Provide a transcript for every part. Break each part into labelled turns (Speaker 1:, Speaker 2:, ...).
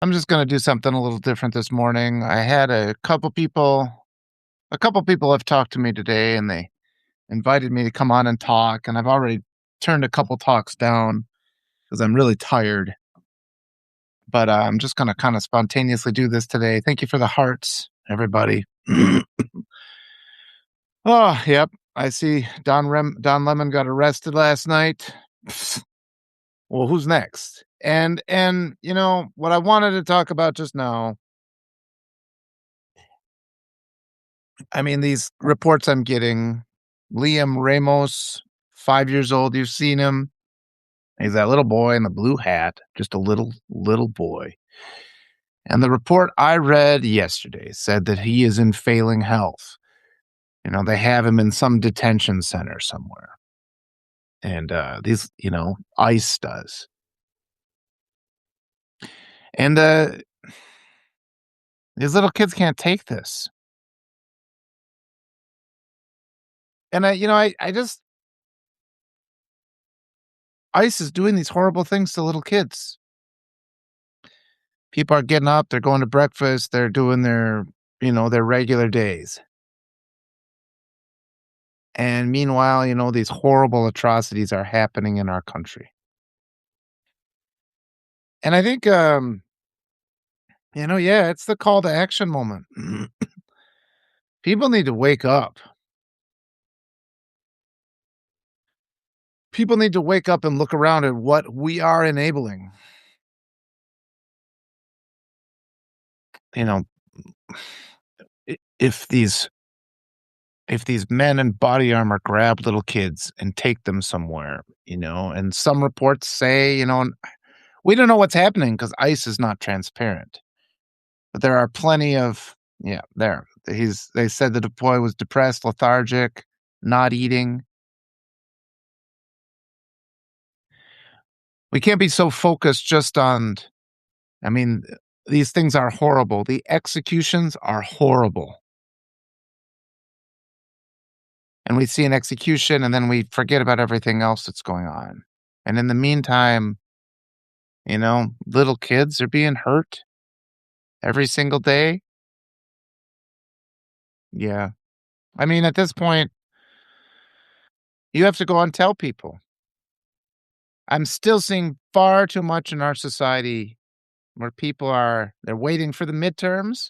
Speaker 1: I'm just gonna do something a little different this morning. I had a couple people have talked to me today, and they invited me to come on and talk, and I've already turned a couple talks down because 'cause I'm really tired, but, I'm just gonna kinda spontaneously do this today. Thank you for the hearts, everybody. Oh, yep. I see Don Lemon got arrested last night. Well, who's next? And what I wanted to talk about just now, I mean, these reports I'm getting, Liam Ramos, 5 years old, you've seen him. He's that little boy in the blue hat, just a little boy. And the report I read yesterday said that he is in failing health. They have him in some detention center somewhere. And, ICE does. And, these little kids can't take this. And I just ICE is doing these horrible things to little kids. People are getting up, they're going to breakfast, they're doing their regular days. And meanwhile, these horrible atrocities are happening in our country. And I think, yeah, it's the call to action moment. People need to wake up. People need to wake up and look around at what we are enabling. You know, I if these men in body armor grab little kids and take them somewhere, and some reports say, and we don't know what's happening because ICE is not transparent. But there are plenty of yeah, there. They said the boy was depressed, lethargic, not eating. We can't be so focused just on I mean, these things are horrible. The executions are horrible. And we see an execution and then we forget about everything else that's going on. And in the meantime, little kids are being hurt every single day. Yeah. I mean, at this point, you have to go and tell people. I'm still seeing far too much in our society where they're waiting for the midterms.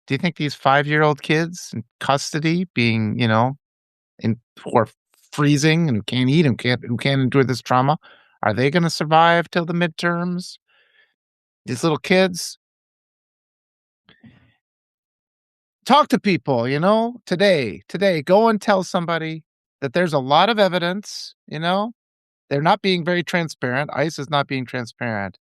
Speaker 1: Do you think these 5-year-old kids in custody being, who are freezing and who can't eat and who can't endure this trauma, are they gonna survive till the midterms? These little kids? Talk to people, today, go and tell somebody that there's a lot of evidence. They're not being very transparent. ICE is not being transparent,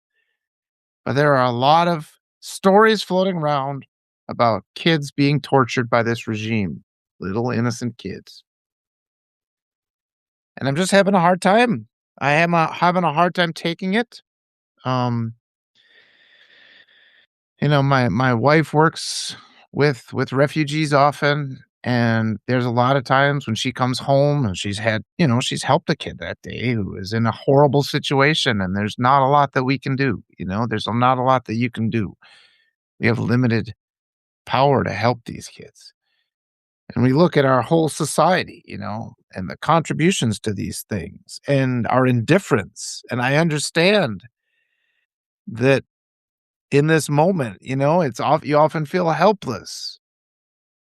Speaker 1: but there are a lot of stories floating around about kids being tortured by this regime, little innocent kids. And I'm just having a hard time. I am having a hard time taking it. Um, my wife works with refugees often, and there's a lot of times when she comes home and she's helped a kid that day who is in a horrible situation, and there's not a lot that we can do. There's not a lot that you can do. We have limited power to help these kids. And we look at our whole society, and the contributions to these things and our indifference. And I understand that in this moment, you often feel helpless.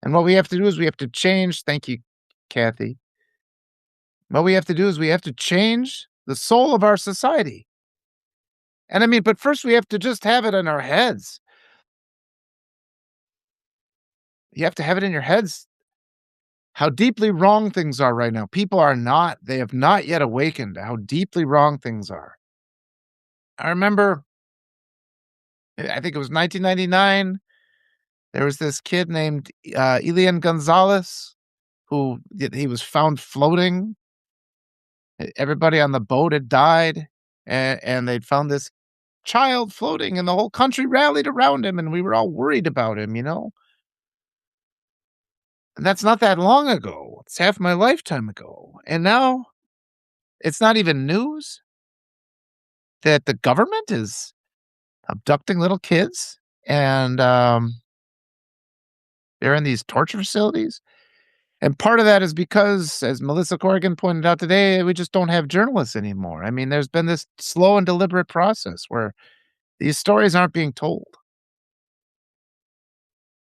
Speaker 1: And what we have to do is we have to change. Thank you, Kathy. What we have to do is we have to change the soul of our society. And I mean, but first we have to just have it in our heads. You have to have it in your heads how deeply wrong things are right now. They have not yet awakened to how deeply wrong things are. I remember, I think it was 1999. There was this kid named Elian Gonzalez he was found floating. Everybody on the boat had died, and they'd found this child floating, and the whole country rallied around him, and we were all worried about him. And that's not that long ago. It's half my lifetime ago. And now it's not even news that the government is abducting little kids, and, they're in these torture facilities, and part of that is because, as Melissa Corrigan pointed out today, we just don't have journalists anymore. I mean, there's been this slow and deliberate process where these stories aren't being told.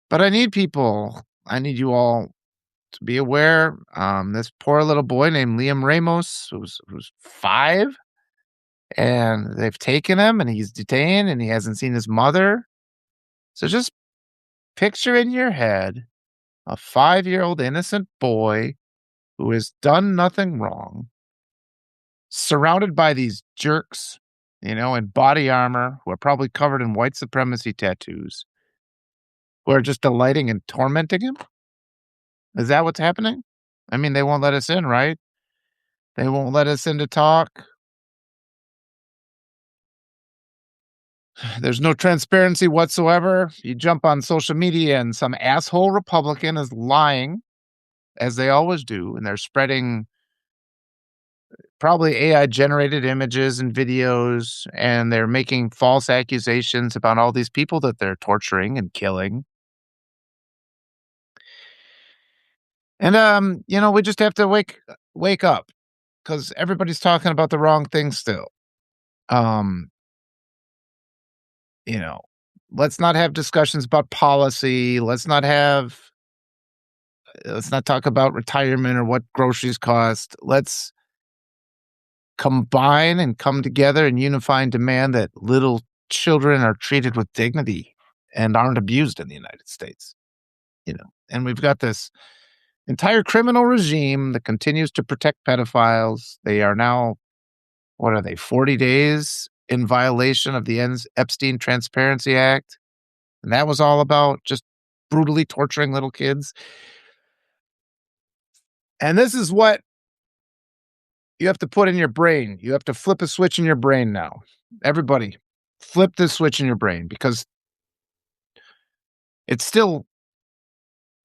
Speaker 1: But I need you all to be aware, this poor little boy named Liam Ramos, who's 5, and they've taken him, and he's detained, and he hasn't seen his mother. So just picture in your head a 5-year-old innocent boy who has done nothing wrong, surrounded by these jerks, in body armor, who are probably covered in white supremacy tattoos, who are just delighting in tormenting him. Is that what's happening? I mean, they won't let us in, right? They won't let us in to talk. There's no transparency whatsoever. You jump on social media and some asshole Republican is lying, as they always do, and they're spreading probably AI generated images and videos, and they're making false accusations about all these people that they're torturing and killing. And we just have to wake up because everybody's talking about the wrong thing still. Um, you know, let's not have discussions about policy. Let's not talk about retirement or what groceries cost. Let's combine and come together and unify and demand that little children are treated with dignity and aren't abused in the United States. And we've got this entire criminal regime that continues to protect pedophiles. They are now, what are they, 40 days in violation of the Epstein Transparency Act. And that was all about just brutally torturing little kids. And this is what you have to put in your brain. You have to flip a switch in your brain now. Everybody, flip this switch in your brain because it's still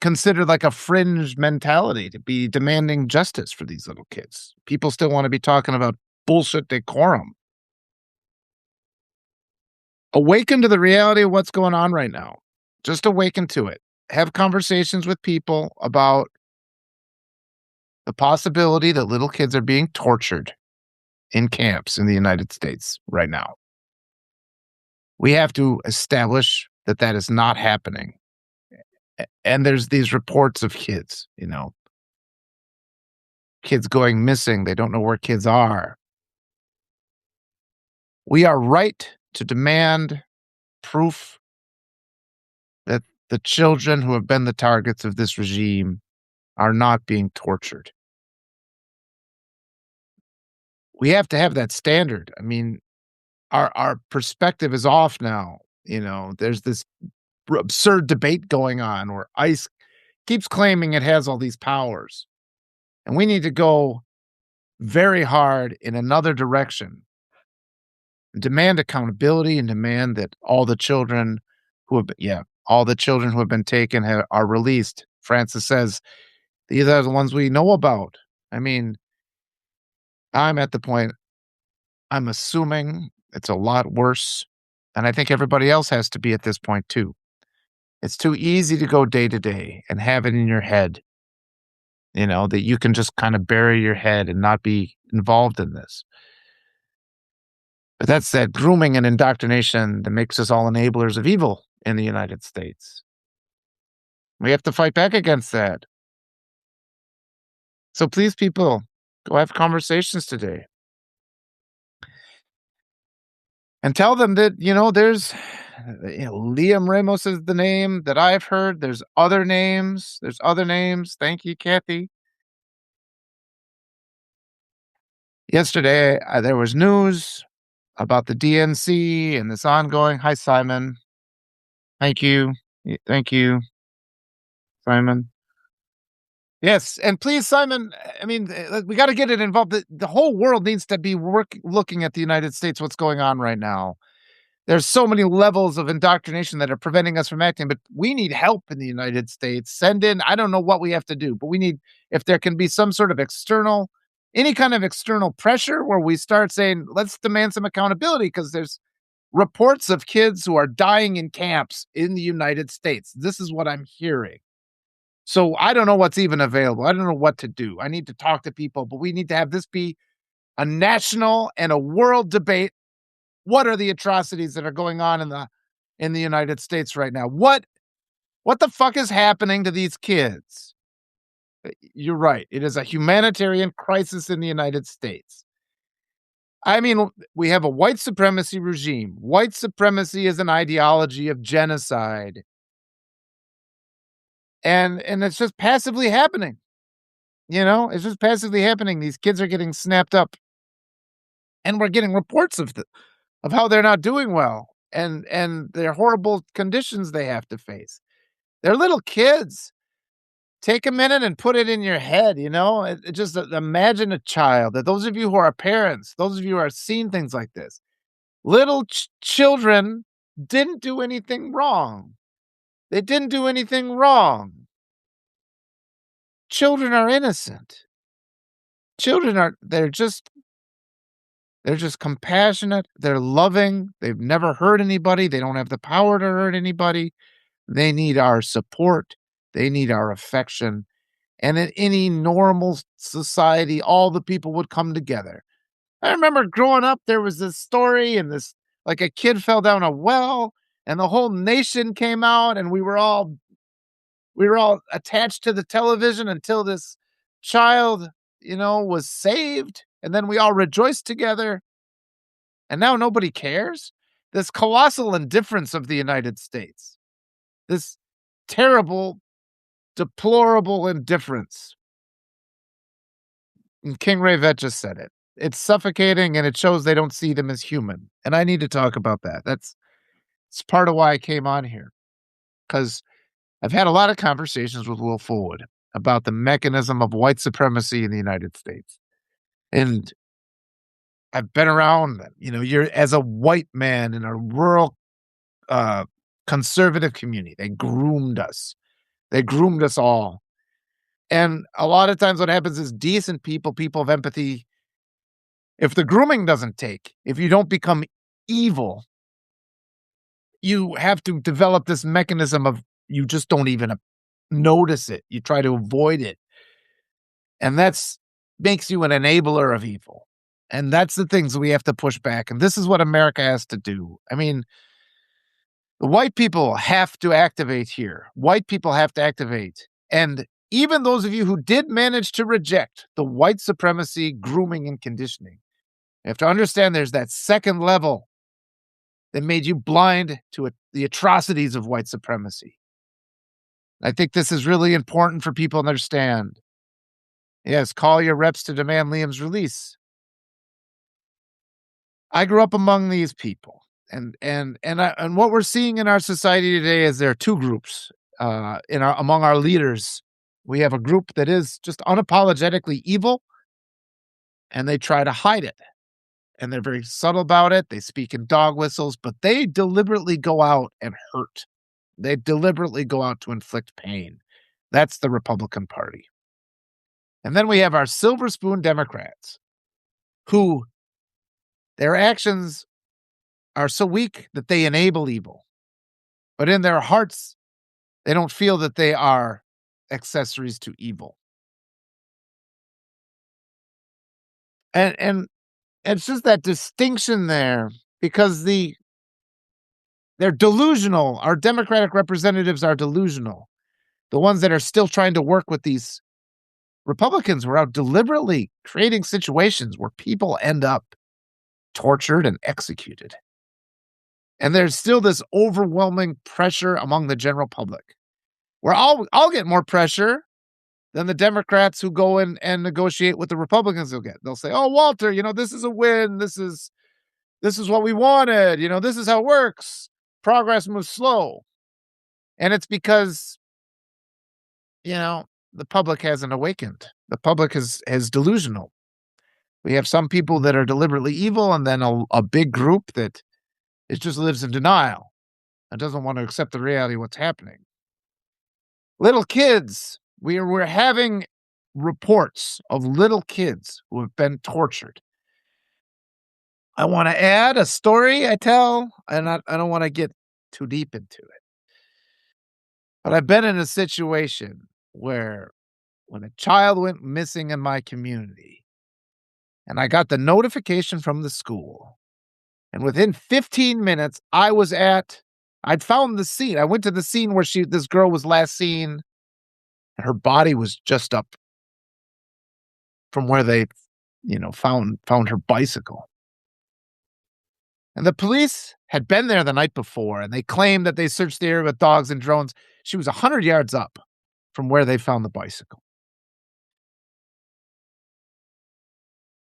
Speaker 1: considered like a fringe mentality to be demanding justice for these little kids. People still want to be talking about bullshit decorum. Awaken to the reality of what's going on right now. Just awaken to it. Have conversations with people about the possibility that little kids are being tortured in camps in the United States right now. We have to establish that that is not happening. And there's these reports of kids going missing. They don't know where kids are. We are right to demand proof that the children who have been the targets of this regime are not being tortured. We have to have that standard. I mean, our perspective is off now. There's this absurd debate going on where ICE keeps claiming it has all these powers. And we need to go very hard in another direction. Demand accountability and demand that all the children all the children who have been taken are released. Francis says these are the ones we know about. I mean, I'm at the point, I'm assuming it's a lot worse. And I think everybody else has to be at this point too. It's too easy to go day to day and have it in your head, that you can just kind of bury your head and not be involved in this. But that's that grooming and indoctrination that makes us all enablers of evil in the United States. We have to fight back against that. So please, people, go have conversations today. And tell them that, there's Liam Ramos is the name that I've heard. There's other names. Thank you, Kathy. Yesterday, there was news about the DNC and this ongoing. Hi, Simon. Thank you. Thank you, Simon. Yes, and please, Simon, I mean, we gotta get it involved. The whole world needs to be looking at the United States, what's going on right now. There's so many levels of indoctrination that are preventing us from acting, but we need help in the United States. Send in I don't know what we have to do, but we need if there can be some sort of any kind of external pressure where we start saying, "Let's demand some accountability," because there's reports of kids who are dying in camps in the United States. This is what I'm hearing. So I don't know what's even available. I don't know what to do. I need to talk to people, but we need to have this be a national and a world debate. What are the atrocities that are going on in the United States right now? What the fuck is happening to these kids? You're right. It is a humanitarian crisis in the United States. I mean, we have a white supremacy regime. White supremacy is an ideology of genocide, and it's just passively happening. It's just passively happening. These kids are getting snapped up, and we're getting reports of how they're not doing well, and their horrible conditions they have to face. They're little kids. Take a minute and put it in your head, just imagine a child. That those of you who are parents, those of you who are seeing things like this, little children didn't do anything wrong. They didn't do anything wrong. Children are innocent. They're just compassionate. They're loving. They've never hurt anybody. They don't have the power to hurt anybody. They need our support. They need our affection. And in any normal society, all the people would come together. I remember growing up, there was this story and like a kid fell down a well and the whole nation came out and we were all attached to the television until this child, was saved. And then we all rejoiced together. And now nobody cares. This colossal indifference of the United States, this terrible, deplorable indifference. And King Ray Vet just said it. It's suffocating and it shows they don't see them as human. And I need to talk about that. It's part of why I came on here. Because I've had a lot of conversations with Will Fullwood about the mechanism of white supremacy in the United States. And I've been around, you're as a white man in a rural conservative community. They groomed us. They groomed us all. And a lot of times what happens is decent people of empathy, if the grooming doesn't take, if you don't become evil, you have to develop this mechanism of you just don't even notice it. You try to avoid it. And that's makes you an enabler of evil. And that's the things we have to push back. And this is what America has to do. I mean, the white people have to activate here. White people have to activate. And even those of you who did manage to reject the white supremacy, grooming, and conditioning, you have to understand there's that second level that made you blind to the atrocities of white supremacy. I think this is really important for people to understand. Yes, call your reps to demand Liam's release. I grew up among these people, and what we're seeing in our society today is there are two groups among our leaders. We have a group that is just unapologetically evil, and they try to hide it, and they're very subtle about it. They speak in dog whistles, but they deliberately go out and hurt. They deliberately go out to inflict pain. That's the Republican Party. And then we have our silver spoon Democrats, who their actions are so weak that they enable evil. But in their hearts, they don't feel that they are accessories to evil. And it's just that distinction there because they're delusional. Our Democratic representatives are delusional. The ones that are still trying to work with these Republicans were out deliberately creating situations where people end up tortured and executed. And there's still this overwhelming pressure among the general public where I'll get more pressure than the Democrats who go in and negotiate with the Republicans will get. They'll say, "Oh, Walter, this is a win. This is what we wanted. This is how it works. Progress moves slow." And it's because, the public hasn't awakened. The public is delusional. We have some people that are deliberately evil and then a big group that just lives in denial and doesn't want to accept the reality of what's happening. Little kids, we're having reports of little kids who have been tortured. I wanna add a story I tell, and I don't wanna get too deep into it, but I've been in a situation where when a child went missing in my community, and I got the notification from the school, and within 15 minutes, I'd found the scene. I went to the scene where this girl was last seen, and her body was just up from where they, found her bicycle. And the police had been there the night before, and they claimed that they searched the area with dogs and drones. She was 100 yards up from where they found the bicycle.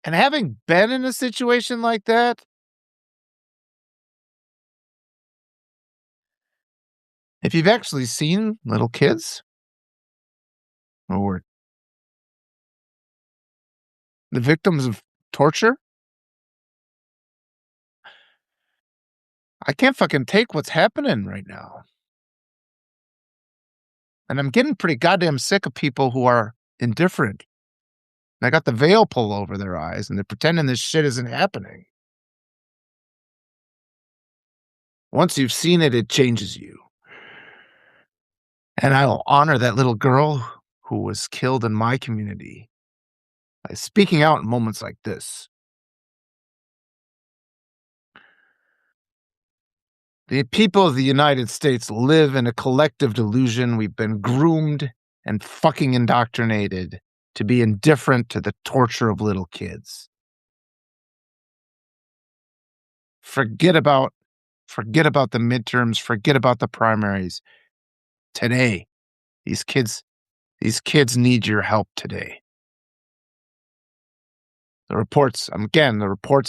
Speaker 1: And having been in a situation like that, if you've actually seen little kids or the victims of torture, I can't fucking take what's happening right now. And I'm getting pretty goddamn sick of people who are indifferent. They got the veil pulled over their eyes and they're pretending this shit isn't happening. Once you've seen it, it changes you. And I'll honor that little girl who was killed in my community by speaking out in moments like this. The people of the United States live in a collective delusion. We've been groomed and fucking indoctrinated to be indifferent to the torture of little kids. Forget about the midterms, forget about the primaries. Today, these kids need your help today. The reports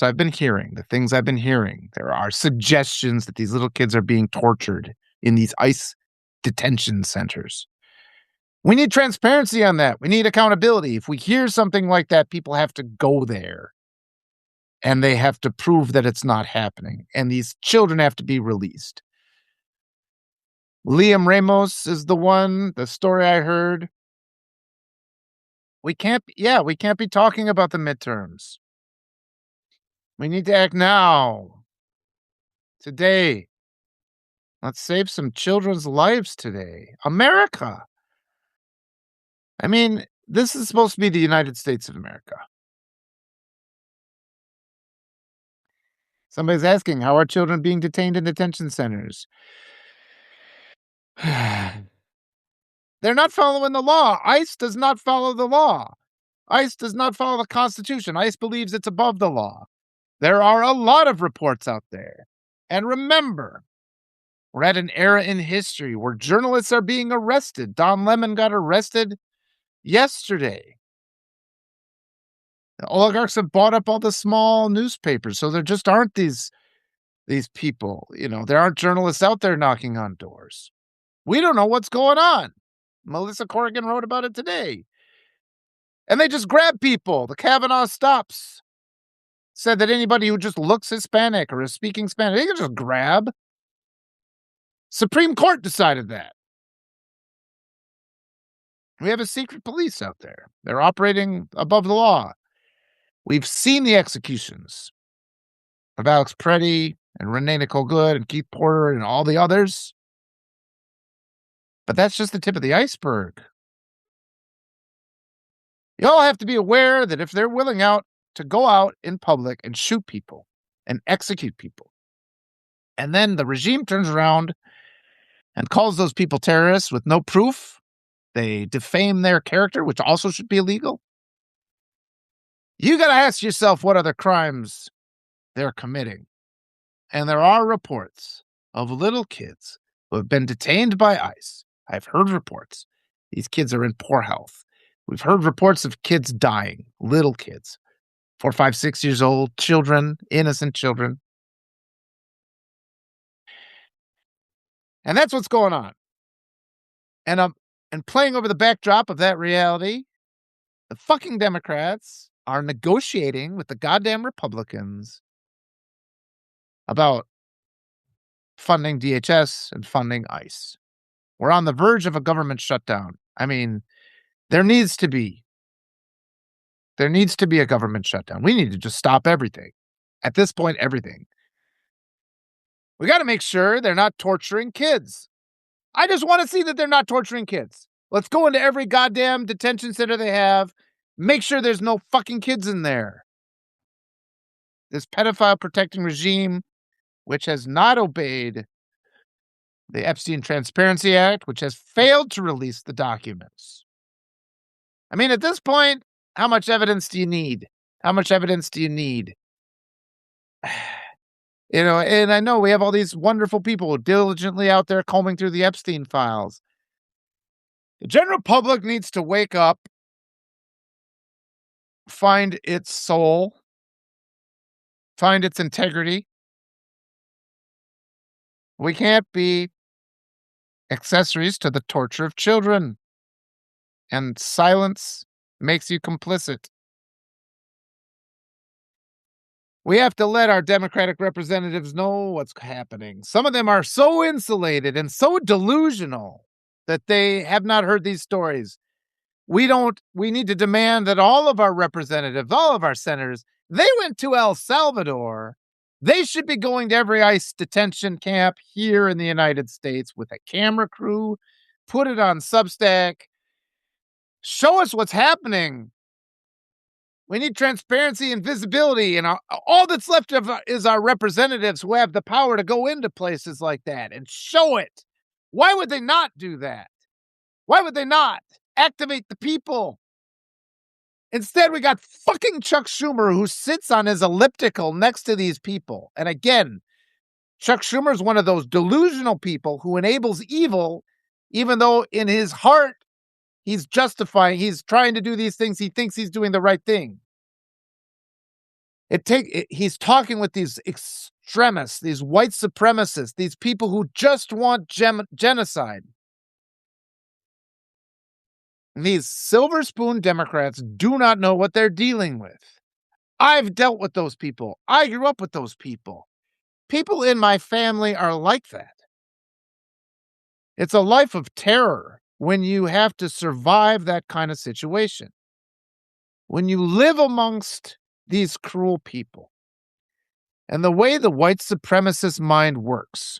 Speaker 1: I've been hearing, the things I've been hearing, there are suggestions that these little kids are being tortured in these ICE detention centers. We need transparency on that. We need accountability. If we hear something like that, people have to go there. And they have to prove that it's not happening. And these children have to be released. Liam Ramos is the story I heard. We can't be talking about the midterms. We need to act now. Today. Let's save some children's lives today. America. I mean, this is supposed to be the United States of America. Somebody's asking, how are children being detained in detention centers? They're not following the law. ICE does not follow the law. ICE does not follow the Constitution. ICE believes it's above the law. There are a lot of reports out there. And remember, we're at an era in history where journalists are being arrested. Don Lemon got arrested yesterday. The oligarchs have bought up all the small newspapers, so there just aren't these people. There aren't journalists out there knocking on doors. We don't know what's going on. Melissa Corrigan wrote about it today. And they just grab people. The Kavanaugh stops said that anybody who just looks Hispanic or is speaking Spanish, they can just grab. Supreme Court decided that. We have a secret police out there. They're operating above the law. We've seen the executions of Alex Preddy and Renee Nicole Good and Keith Porter and all the others. But that's just the tip of the iceberg. You all have to be aware that if they're willing to go out in public and shoot people and execute people, and then the regime turns around and calls those people terrorists with no proof, they defame their character, which also should be illegal. You got to ask yourself what other crimes they're committing. And there are reports of little kids who have been detained by ICE. I've heard reports. These kids are in poor health. We've heard reports of kids dying, little kids, 4, 5, 6 years old, children, innocent children. And that's what's going on. And playing over the backdrop of that reality, the fucking Democrats are negotiating with the goddamn Republicans about funding DHS and funding ICE. We're on the verge of a government shutdown. I mean, there needs to be a government shutdown. We need to just stop everything At this point, everything. We got to make sure they're not torturing kids. I just want to see that they're not torturing kids. Let's go into every goddamn detention center they have. Make sure there's no fucking kids in there. This pedophile protecting regime, which has not obeyed the Epstein Transparency Act, which has failed to release the documents. I mean, at this point, how much evidence do you need? How much evidence do you need? And I know we have all these wonderful people diligently out there combing through the Epstein files. The general public needs to wake up, find its soul, find its integrity. We can't be accessories to the torture of children. And silence makes you complicit. We have to let our Democratic representatives know what's happening. Some of them are so insulated and so delusional that they have not heard these stories. We need to demand that all of our representatives, all of our senators, they went to El Salvador. They should be going to every ICE detention camp here in the United States with a camera crew, put it on Substack, show us what's happening. We need transparency and visibility, and all that's left is our representatives who have the power to go into places like that and show it. Why would they not do that? Why would they not activate the people? Instead, we got fucking Chuck Schumer who sits on his elliptical next to these people. And again, Chuck Schumer is one of those delusional people who enables evil, even though in his heart, he's trying to do these things. He thinks he's doing the right thing. He's talking with these extremists, these white supremacists, these people who just want genocide. And these silver spoon Democrats do not know what they're dealing with. I've dealt with those people. I grew up with those people. People in my family are like that. It's a life of terror when you have to survive that kind of situation. When you live amongst these cruel people. And the way the white supremacist mind works,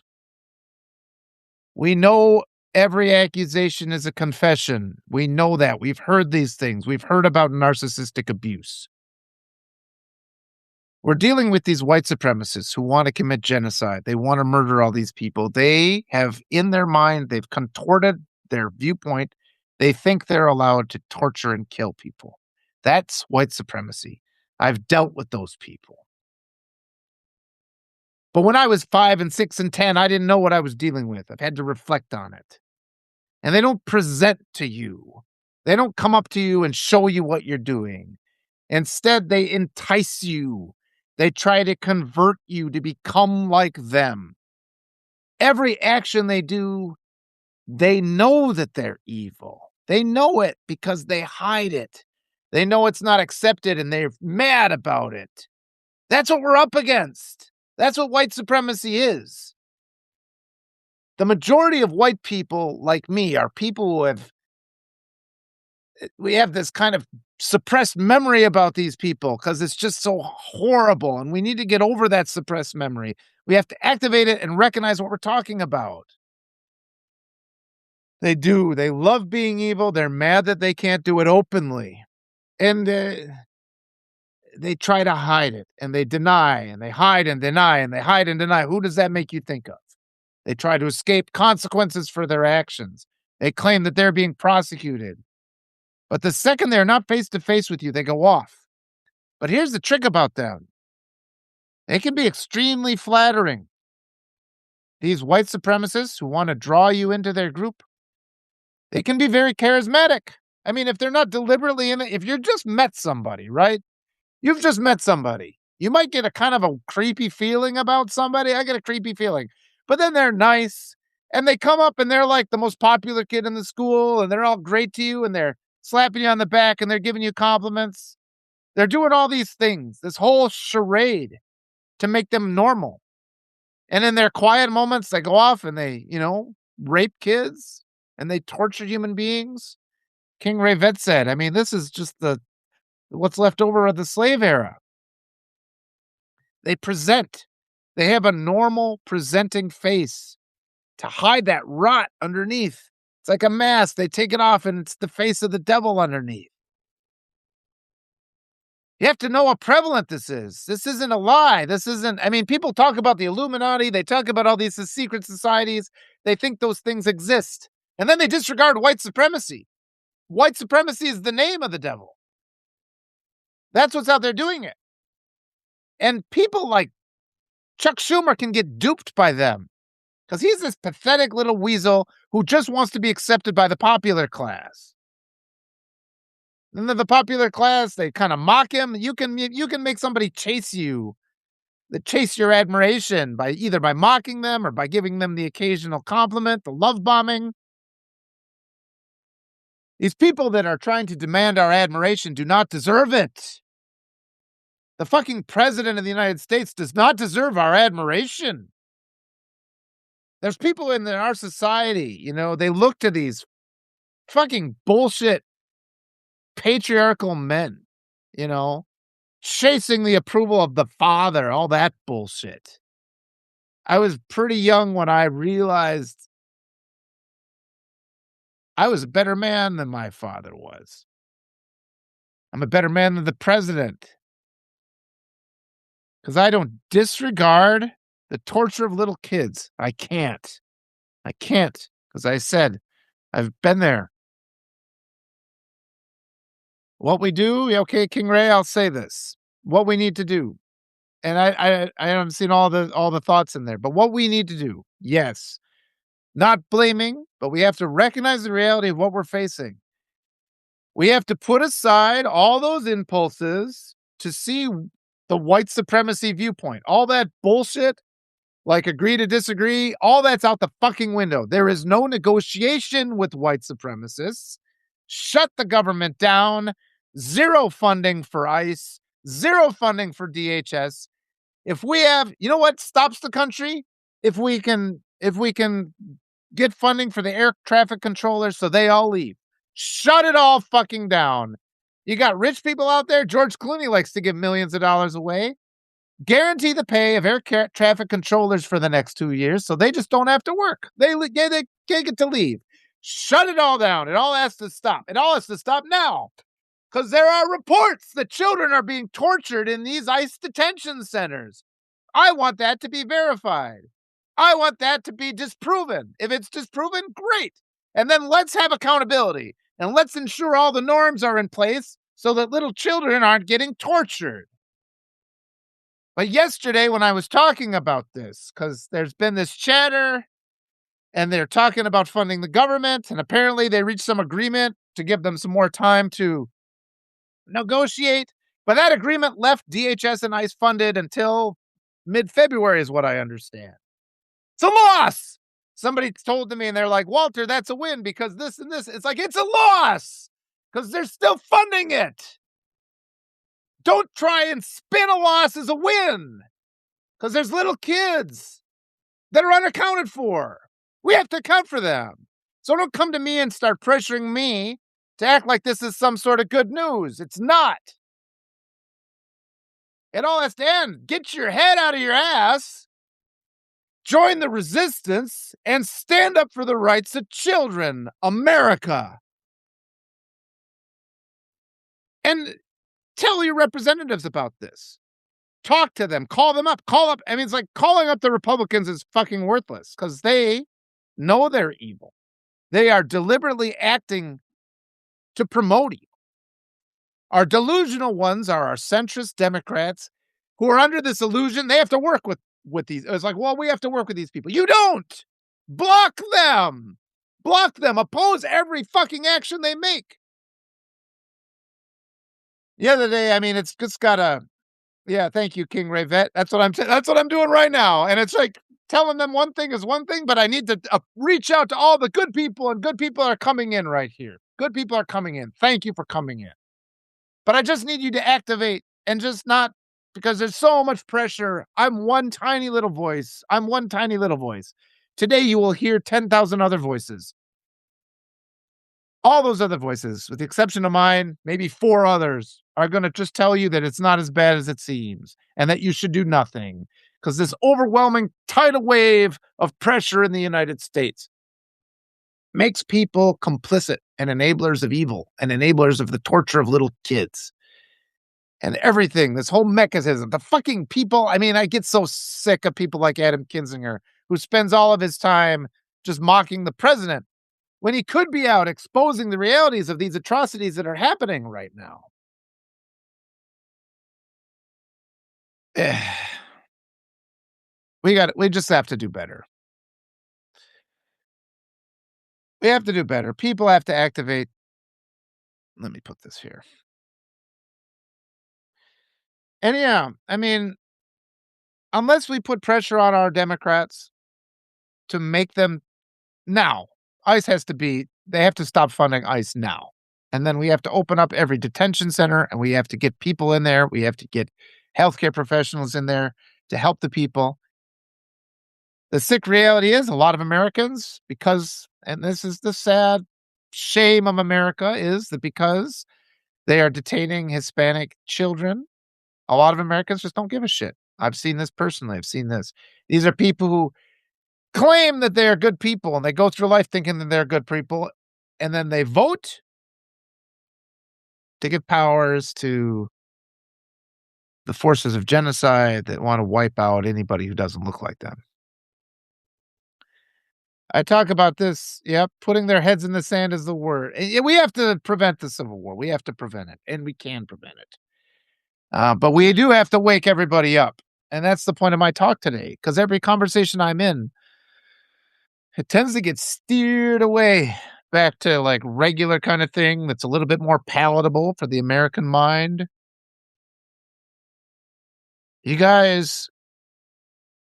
Speaker 1: we know every accusation is a confession. We know that. We've heard these things. We've heard about narcissistic abuse. We're dealing with these white supremacists who want to commit genocide. They want to murder all these people. They have, in their mind, they've contorted their viewpoint. They think they're allowed to torture and kill people. That's white supremacy. I've dealt with those people. But when I was 5 and 6 and 10, I didn't know what I was dealing with. I've had to reflect on it. And they don't present to you. They don't come up to you and show you what you're doing. Instead, they entice you. They try to convert you to become like them. Every action they do, they know that they're evil. They know it because they hide it. They know it's not accepted and they're mad about it. That's what we're up against. That's what white supremacy is. The majority of white people like me are people who we have this kind of suppressed memory about these people because it's just so horrible. And we need to get over that suppressed memory. We have to activate it and recognize what we're talking about. They do. They love being evil. They're mad that they can't do it openly. And they try to hide it, and they deny, and they hide and deny, and they hide and deny. Who does that make you think of? They try to escape consequences for their actions. They claim that they're being prosecuted. But the second they're not face to face with you, they go off. But here's the trick about them. They can be extremely flattering. These white supremacists who want to draw you into their group, they can be very charismatic. I mean, if they're not deliberately in it, if you've just met somebody, right? You've just met somebody. You might get a kind of a creepy feeling about somebody. I get a creepy feeling. But then they're nice. And they come up and they're like the most popular kid in the school. And they're all great to you. And they're slapping you on the back. And they're giving you compliments. They're doing all these things. This whole charade to make them normal. And in their quiet moments, they go off and they, rape kids. And they torture human beings. King Rayvet said, I mean, this is just what's left over of the slave era. They present. They have a normal presenting face to hide that rot underneath. It's like a mask. They take it off and it's the face of the devil underneath. You have to know how prevalent this is. This isn't a lie. This isn't, I mean, people talk about the Illuminati. They talk about all these secret societies. They think those things exist. And then they disregard white supremacy. White supremacy is the name of the devil. That's what's out there doing it. And people like Chuck Schumer can get duped by them because he's this pathetic little weasel who just wants to be accepted by the popular class. And then the popular class, they kind of mock him. You can make somebody chase you, chase your admiration by either by mocking them or by giving them the occasional compliment, the love bombing. These people that are trying to demand our admiration do not deserve it. The fucking president of the United States does not deserve our admiration. There's people in our society, they look to these fucking bullshit patriarchal men, chasing the approval of the father, all that bullshit. I was pretty young when I realized I was a better man than my father was. I'm a better man than the president. Because I don't disregard the torture of little kids. I can't. Because I said, I've been there. What we do, okay, King Ray, I'll say this. What we need to do. And I haven't seen all the thoughts in there, but what we need to do, yes. Not blaming, but we have to recognize the reality of what we're facing. We have to put aside all those impulses to see the white supremacy viewpoint. All that bullshit, like agree to disagree, all that's out the fucking window. There is no negotiation with white supremacists. Shut the government down. Zero funding for ICE. Zero funding for DHS. If we have, you know what stops the country? If we can get funding for the air traffic controllers so they all leave. Shut it all fucking down. You got rich people out there. George Clooney likes to give millions of dollars away. Guarantee the pay of air traffic controllers for the next 2 years so they just don't have to work. They can't get to leave. Shut it all down. It all has to stop. It all has to stop now. Because there are reports that children are being tortured in these ICE detention centers. I want that to be verified. I want that to be disproven. If it's disproven, great. And then let's have accountability. And let's ensure all the norms are in place so that little children aren't getting tortured. But yesterday when I was talking about this, because there's been this chatter and they're talking about funding the government, and apparently they reached some agreement to give them some more time to negotiate. But that agreement left DHS and ICE funded until mid-February is what I understand. It's a loss. Somebody told to me and they're like, Walter, that's a win because this and this. It's like, it's a loss because they're still funding it. Don't try and spin a loss as a win because there's little kids that are unaccounted for. We have to account for them. So don't come to me and start pressuring me to act like this is some sort of good news. It's not. It all has to end. Get your head out of your ass, join the resistance, and stand up for the rights of children, America. And tell your representatives about this. Talk to them. Call them up. I mean, it's like calling up the Republicans is fucking worthless because they know they're evil. They are deliberately acting to promote evil. Our delusional ones are our centrist Democrats who are under this illusion they have to work with these. It's like, well, we have to work with these people. You don't. Block them. Block them. Oppose every fucking action they make. The other day, I mean, it's just gotta. Yeah, thank you, King Ray Vet. That's what I'm doing right now. And it's like telling them one thing is one thing, but I need to reach out to all the good people, and good people are coming in right here. Good people are coming in. Thank you for coming in. But I just need you to activate and just not, because there's so much pressure. I'm one tiny little voice. Today you will hear 10,000 other voices. All those other voices, with the exception of mine, maybe 4 others, are gonna just tell you that it's not as bad as it seems and that you should do nothing, because this overwhelming tidal wave of pressure in the United States makes people complicit and enablers of evil and enablers of the torture of little kids and everything. This whole mechanism, the fucking people. I mean, I get so sick of people like Adam Kinzinger, who spends all of his time just mocking the president when he could be out exposing the realities of these atrocities that are happening right now. We just have to do better. We have to do better. People have to activate. Let me put this here. And yeah, I mean, unless we put pressure on our Democrats to make them now, ICE has to be, they have to stop funding ICE now. And then we have to open up every detention center and we have to get people in there. We have to get healthcare professionals in there to help the people. The sick reality is a lot of Americans, because, and this is the sad shame of America, is that because they are detaining Hispanic children, a lot of Americans just don't give a shit. I've seen this personally. I've seen this. These are people who claim that they are good people and they go through life thinking that they're good people. And then they vote to give powers to the forces of genocide that want to wipe out anybody who doesn't look like them. I talk about this. Yep. Putting their heads in the sand is the word. We have to prevent the Civil War. We have to prevent it, and we can prevent it. But we do have to wake everybody up. And that's the point of my talk today, because every conversation I'm in, it tends to get steered away back to like regular kind of thing that's a little bit more palatable for the American mind. You guys,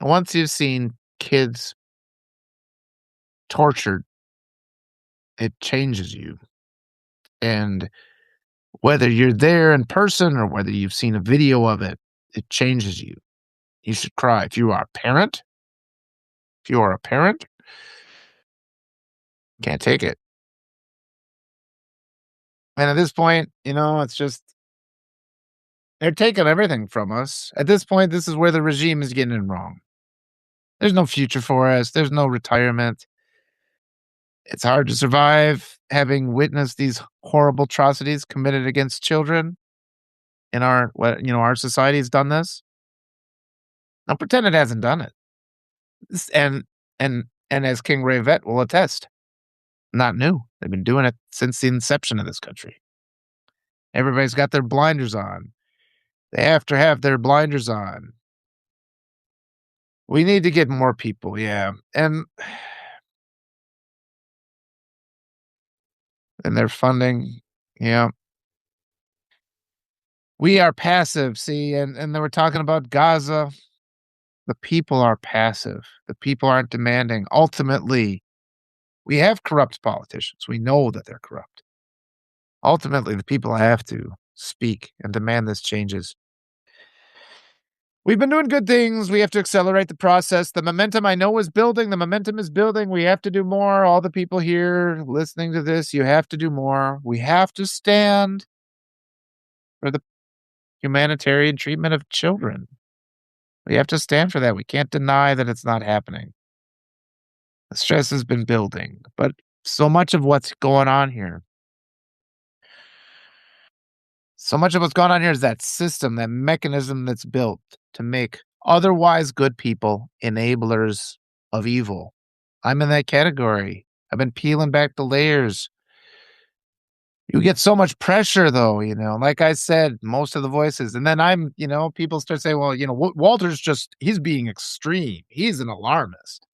Speaker 1: once you've seen kids tortured, it changes you. And whether you're there in person or whether you've seen a video of it, it changes you. You should cry. If you are a parent, can't take it. And at this point, it's just, they're taking everything from us. At this point, this is where the regime is getting it wrong. There's no future for us. There's no retirement. It's hard to survive having witnessed these horrible atrocities committed against children in our society has done this. Don't pretend it hasn't done it. And as King Ray Vet will attest, not new. They've been doing it since the inception of this country. Everybody's got their blinders on. They have to have their blinders on. We need to get more people, yeah. And their funding, yeah. We are passive, see, and they were talking about Gaza. The people are passive. The people aren't demanding. Ultimately, we have corrupt politicians. We know that they're corrupt. Ultimately, the people have to speak and demand this changes. We've been doing good things. We have to accelerate the process. The momentum I know is building. The momentum is building. We have to do more. All the people here listening to this, you have to do more. We have to stand for the humanitarian treatment of children. We have to stand for that. We can't deny that it's not happening. The stress has been building, but so much of what's going on here, is that system, that mechanism that's built to make otherwise good people enablers of evil. I'm in that category. I've been peeling back the layers. You get so much pressure, though, like I said, most of the voices. And then people start saying, well, Walter's he's being extreme. He's an alarmist.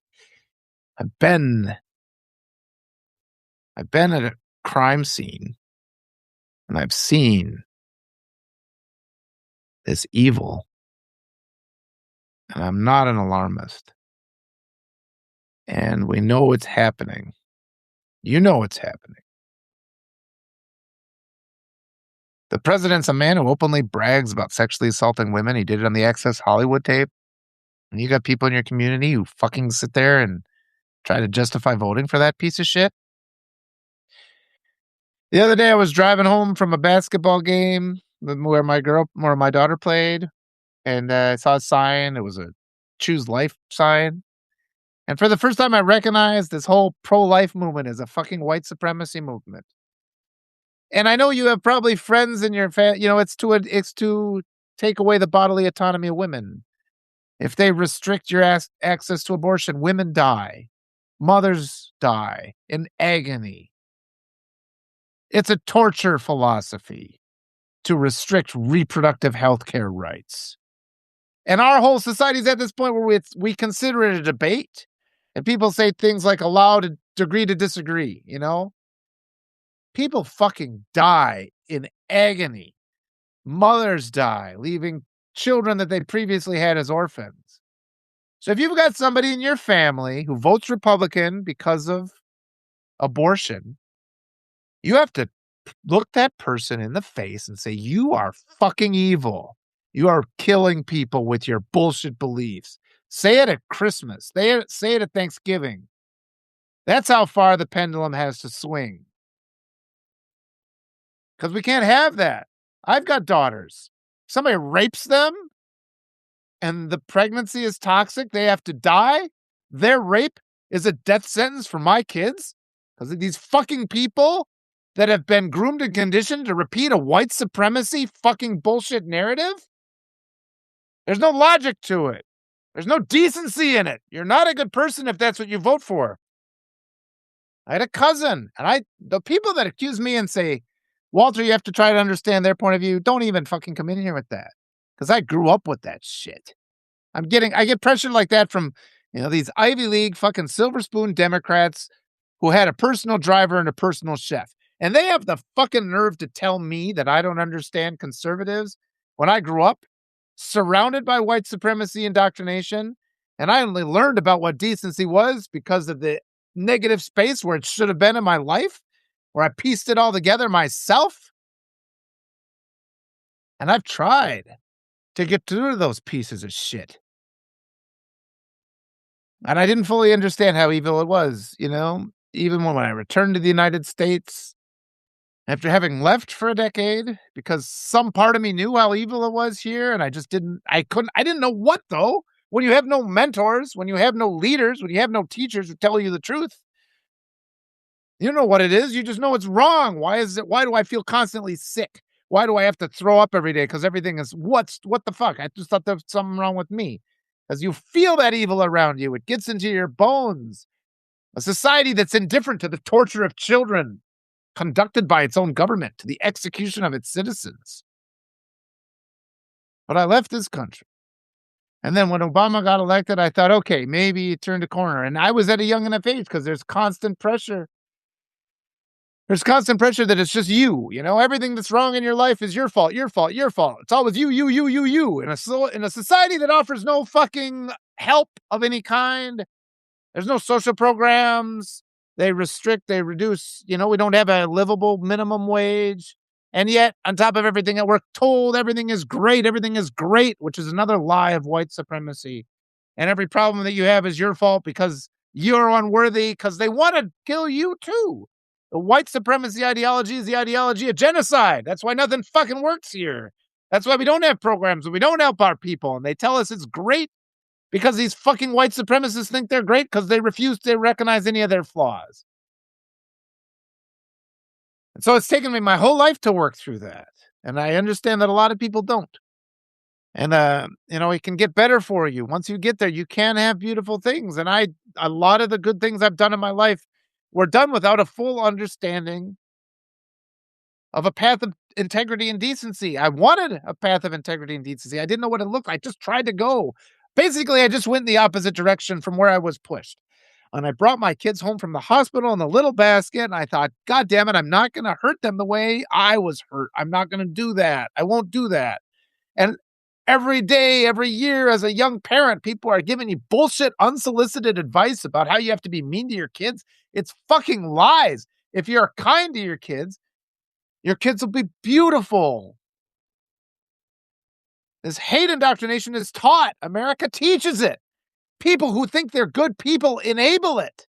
Speaker 1: I've been at a crime scene and I've seen this evil, and I'm not an alarmist. And we know it's happening. You know it's happening. The president's a man who openly brags about sexually assaulting women. He did it on the Access Hollywood tape. And you got people in your community who fucking sit there and try to justify voting for that piece of shit. The other day, I was driving home from a basketball game where my daughter played, and I saw a sign. It was a choose life sign. And for the first time, I recognized this whole pro-life movement as a fucking white supremacy movement. And I know you have probably friends in your it's to take away the bodily autonomy of women. If they restrict your access to abortion, women die. Mothers die in agony. It's a torture philosophy to restrict reproductive health care rights. And our whole society is at this point where we consider it a debate, and people say things like allow to agree to disagree, you know? People fucking die in agony. Mothers die, leaving children that they previously had as orphans. So if you've got somebody in your family who votes Republican because of abortion, you have to look that person in the face and say, "You are fucking evil. You are killing people with your bullshit beliefs." Say it at Christmas. Say it at Thanksgiving. That's how far the pendulum has to swing. Because we can't have that. I've got daughters. Somebody rapes them and the pregnancy is toxic, they have to die. Their rape is a death sentence for my kids because of these fucking people that have been groomed and conditioned to repeat a white supremacy fucking bullshit narrative. There's no logic to it. There's no decency in it. You're not a good person if that's what you vote for. I had a cousin, and the people that accuse me and say, "Walter, you have to try to understand their point of view," don't even fucking come in here with that. Because I grew up with that shit. I get pressure like that from, these Ivy League fucking silver spoon Democrats who had a personal driver and a personal chef. And they have the fucking nerve to tell me that I don't understand conservatives when I grew up surrounded by white supremacy indoctrination. And I only learned about what decency was because of the negative space where it should have been in my life, where I pieced it all together myself. And I've tried to get through those pieces of shit. And I didn't fully understand how evil it was, even when I returned to the United States after having left for a decade because some part of me knew how evil it was here. And I didn't know what though. When you have no mentors, when you have no leaders, when you have no teachers who tell you the truth, you don't know what it is. You just know it's wrong. Why do I feel constantly sick? Why do I have to throw up every day? Because everything is, what the fuck? I just thought there was something wrong with me. Because you feel that evil around you. It gets into your bones. A society that's indifferent to the torture of children conducted by its own government, to the execution of its citizens. But I left this country. And then when Obama got elected, I thought, okay, maybe it turned a corner. And I was at a young enough age because there's constant pressure. There's constant pressure that it's just you, everything that's wrong in your life is your fault, your fault, your fault. It's always you, you, you, you, you. In a society that offers no fucking help of any kind, there's no social programs. They restrict, they reduce, we don't have a livable minimum wage. And yet, on top of everything, we're told everything is great, which is another lie of white supremacy. And every problem that you have is your fault because you're unworthy, because they want to kill you too. The white supremacy ideology is the ideology of genocide. That's why nothing fucking works here. That's why we don't have programs and we don't help our people. And they tell us it's great because these fucking white supremacists think they're great because they refuse to recognize any of their flaws. And so it's taken me my whole life to work through that. And I understand that a lot of people don't. And, it can get better for you. Once you get there, you can have beautiful things. And a lot of the good things I've done in my life were done without a full understanding of a path of integrity and decency. I wanted a path of integrity and decency. I didn't know what it looked like. I just tried to go. Basically, I just went in the opposite direction from where I was pushed. And I brought my kids home from the hospital in a little basket. And I thought, God damn it, I'm not going to hurt them the way I was hurt. I'm not going to do that. I won't do that. And every day, every year, as a young parent, people are giving you bullshit, unsolicited advice about how you have to be mean to your kids. It's fucking lies. If you're kind to your kids will be beautiful. This hate indoctrination is taught. America teaches it. People who think they're good people enable it.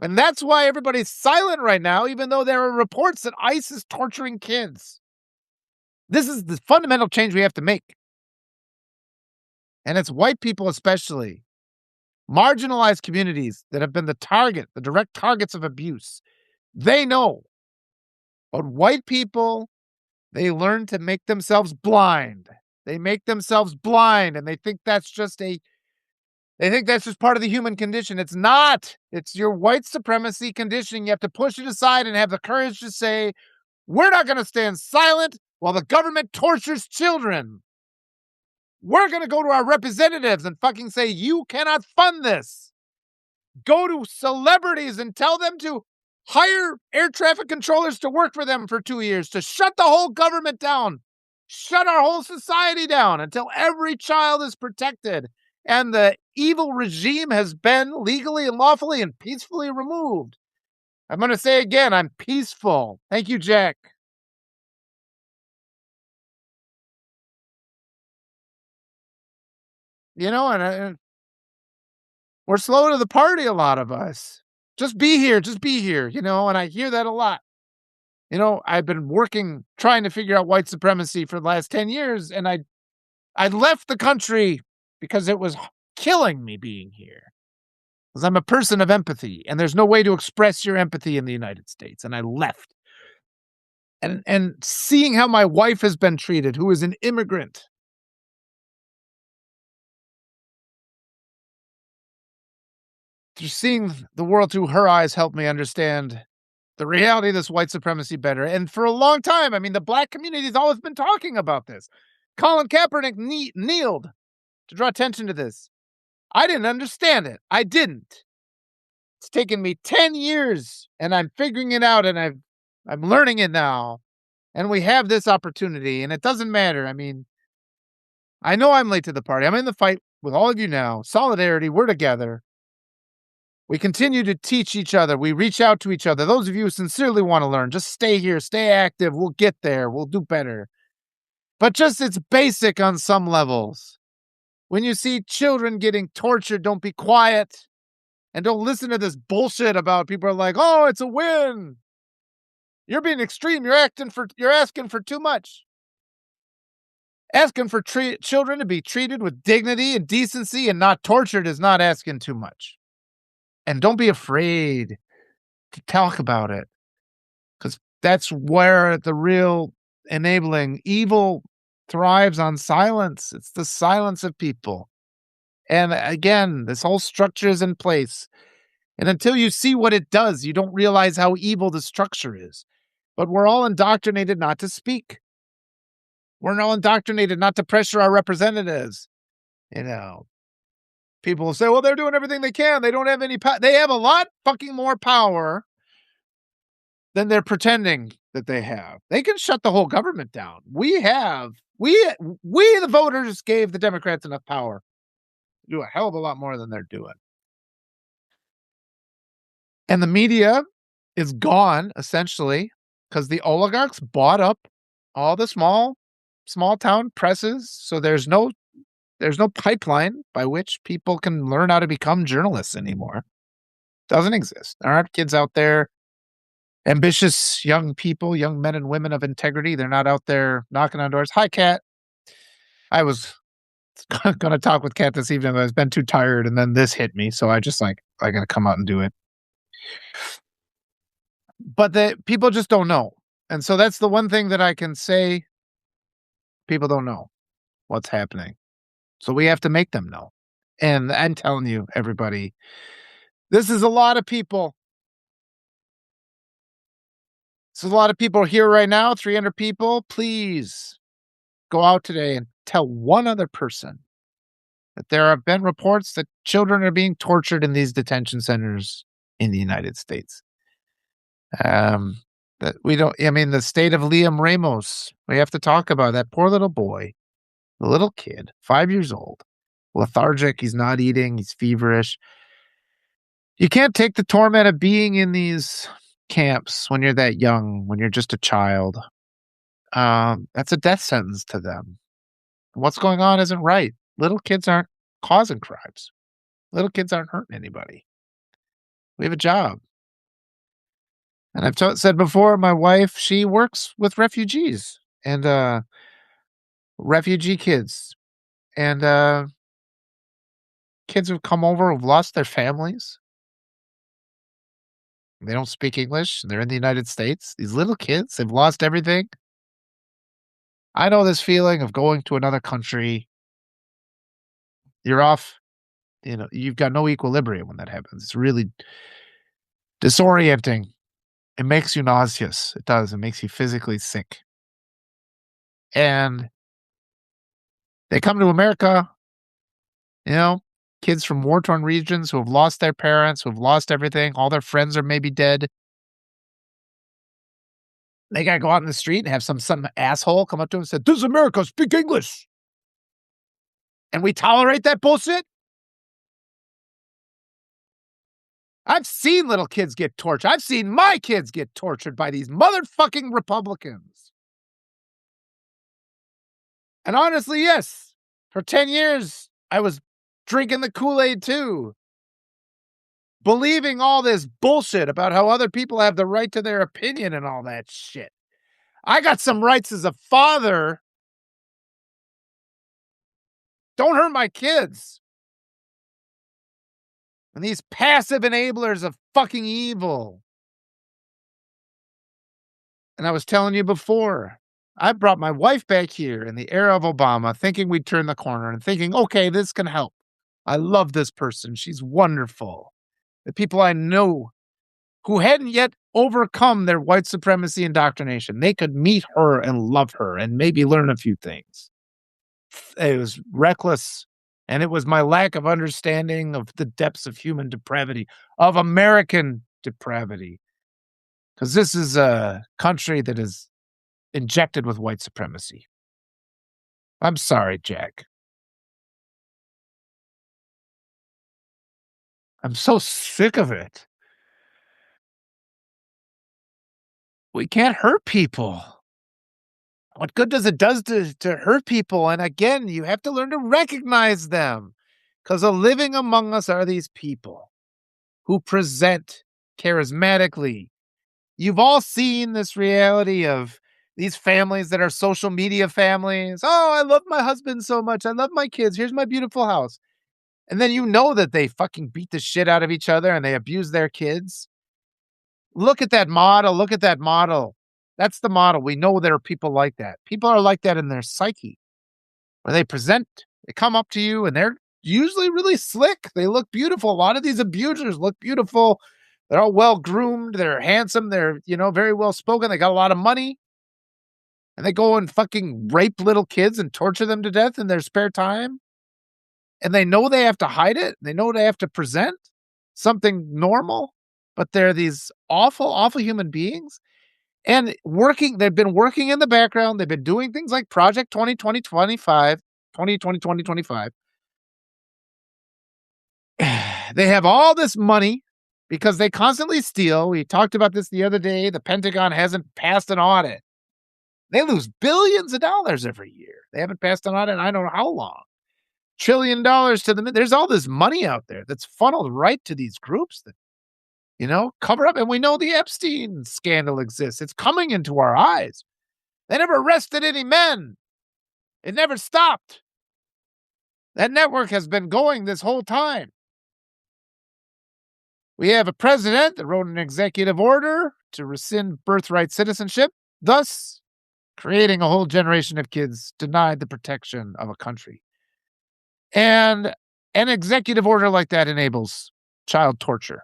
Speaker 1: And that's why everybody's silent right now, even though there are reports that ICE is torturing kids. This is the fundamental change we have to make. And it's white people, especially marginalized communities that have been the direct targets of abuse. They know. But white people, they learn to make themselves blind. They make themselves blind and they think that's just part of the human condition. It's not. It's your white supremacy conditioning. You have to push it aside and have the courage to say, we're not going to stand silent while the government tortures children. We're going to go to our representatives and fucking say, you cannot fund this. Go to celebrities and tell them to hire air traffic controllers to work for them for 2 years, to shut the whole government down, shut our whole society down until every child is protected and the evil regime has been legally and lawfully and peacefully removed. I'm going to say again, I'm peaceful. Thank you, Jack. You know, and we're slow to the party, a lot of us. Just be here, and I hear that a lot. I've been working trying to figure out white supremacy for the last 10 years, and I left the country because it was killing me being here. Because I'm a person of empathy, and there's no way to express your empathy in the United States, and I left. And seeing how my wife has been treated, who is an immigrant, just seeing the world through her eyes helped me understand the reality of this white supremacy better. And for a long time, I mean, the black community has always been talking about this. Colin Kaepernick kneeled to draw attention to this. I didn't understand it. I didn't. It's taken me 10 years and I'm figuring it out and I'm learning it now. And we have this opportunity and it doesn't matter. I mean, I know I'm late to the party. I'm in the fight with all of you now. Solidarity, we're together. We continue to teach each other. We reach out to each other. Those of you who sincerely want to learn, just stay here, stay active. We'll get there. We'll do better. But just it's basic on some levels. When you see children getting tortured, don't be quiet. And don't listen to this bullshit about people are like, oh, it's a win. You're being extreme. You're asking for too much. Asking for children to be treated with dignity and decency and not tortured is not asking too much. And don't be afraid to talk about it, because that's where the real enabling evil thrives on silence. It's the silence of people. And again, this whole structure is in place. And until you see what it does, you don't realize how evil the structure is. But we're all indoctrinated not to speak. We're all indoctrinated not to pressure our representatives. People will say, well, they're doing everything they can. They don't have any power. They have a lot fucking more power than they're pretending that they have. They can shut the whole government down. We the voters gave the Democrats enough power to do a hell of a lot more than they're doing. And the media is gone, essentially, because the oligarchs bought up all the small town presses. So there's no pipeline by which people can learn how to become journalists anymore. Doesn't exist. There aren't kids out there, ambitious young people, young men and women of integrity. They're not out there knocking on doors. Hi, Kat. I was going to talk with Kat this evening, but I've been too tired, and then this hit me. So I got to come out and do it. But the people just don't know. And so that's the one thing that I can say. People don't know what's happening. So we have to make them know. And I'm telling you, everybody, this is a lot of people. So a lot of people here right now, 300 people. Please go out today and tell one other person that there have been reports that children are being tortured in these detention centers in the United States. That we don't, I mean, the state of Liam Ramos, we have to talk about that poor little boy, the little kid, 5 years old, lethargic. He's not eating. He's feverish. You can't take the torment of being in these camps when you're that young, when you're just a child. That's a death sentence to them. What's going on isn't right. Little kids aren't causing crimes. Little kids aren't hurting anybody. We have a job. And I've said before, my wife, she works with refugees and refugee kids and kids who've come over who've lost their families. They don't speak English. They're in the United States. These little kids, they've lost everything. I know this feeling of going to another country. You're off, you've got no equilibrium when that happens. It's really disorienting. It makes you nauseous. It does. It makes you physically sick. And they come to America, you know, kids from war-torn regions who have lost their parents, who have lost everything. All their friends are maybe dead. They gotta go out in the street and have some asshole come up to them and say, "This is America, speak English." And we tolerate that bullshit? I've seen little kids get tortured. I've seen my kids get tortured by these motherfucking Republicans. And honestly, yes, for 10 years, I was drinking the Kool-Aid too, believing all this bullshit about how other people have the right to their opinion and all that shit. I got some rights as a father. Don't hurt my kids. And these passive enablers of fucking evil. And I was telling you before, I brought my wife back here in the era of Obama, thinking we'd turn the corner and thinking, okay, this can help. I love this person. She's wonderful. The people I know who hadn't yet overcome their white supremacy indoctrination, they could meet her and love her and maybe learn a few things. It was reckless. And it was my lack of understanding of the depths of human depravity, of American depravity. Because this is a country that is injected with white supremacy. I'm sorry, Jack. I'm so sick of it. We can't hurt people. What good does it does to hurt people? And again, you have to learn to recognize them. Because living among us are these people who present charismatically. You've all seen this reality of these families that are social media families. Oh, I love my husband so much. I love my kids. Here's my beautiful house. And then you know that they fucking beat the shit out of each other and they abuse their kids. Look at that model. Look at that model. That's the model. We know there are people like that. People are like that in their psyche, where they come up to you and they're usually really slick. They look beautiful. A lot of these abusers look beautiful. They're all well groomed. They're handsome. They're, very well spoken. They got a lot of money. And they go and fucking rape little kids and torture them to death in their spare time. And they know they have to hide it. They know they have to present something normal. But they're these awful, awful human beings. And they've been working in the background. They've been doing things like Project 2020-25. They have all this money because they constantly steal. We talked about this the other day. The Pentagon hasn't passed an audit. They lose billions of dollars every year. They haven't passed an audit in I don't know how long. $1 trillion to the there's all this money out there that's funneled right to these groups that, cover up. And we know the Epstein scandal exists. It's coming into our eyes. They never arrested any men. It never stopped. That network has been going this whole time. We have a president that wrote an executive order to rescind birthright citizenship, thus creating a whole generation of kids denied the protection of a country. And an executive order like that enables child torture.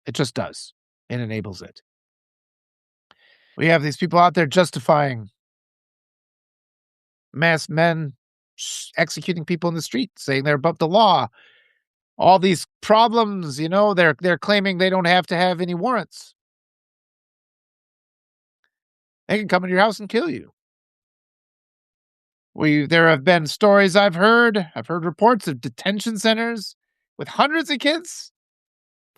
Speaker 1: It just does. It enables it. We have these people out there justifying mass men executing people in the street, saying they're above the law. All these problems, they're claiming they don't have to have any warrants. They can come into your house and kill you. There have been stories I've heard reports of detention centers with hundreds of kids.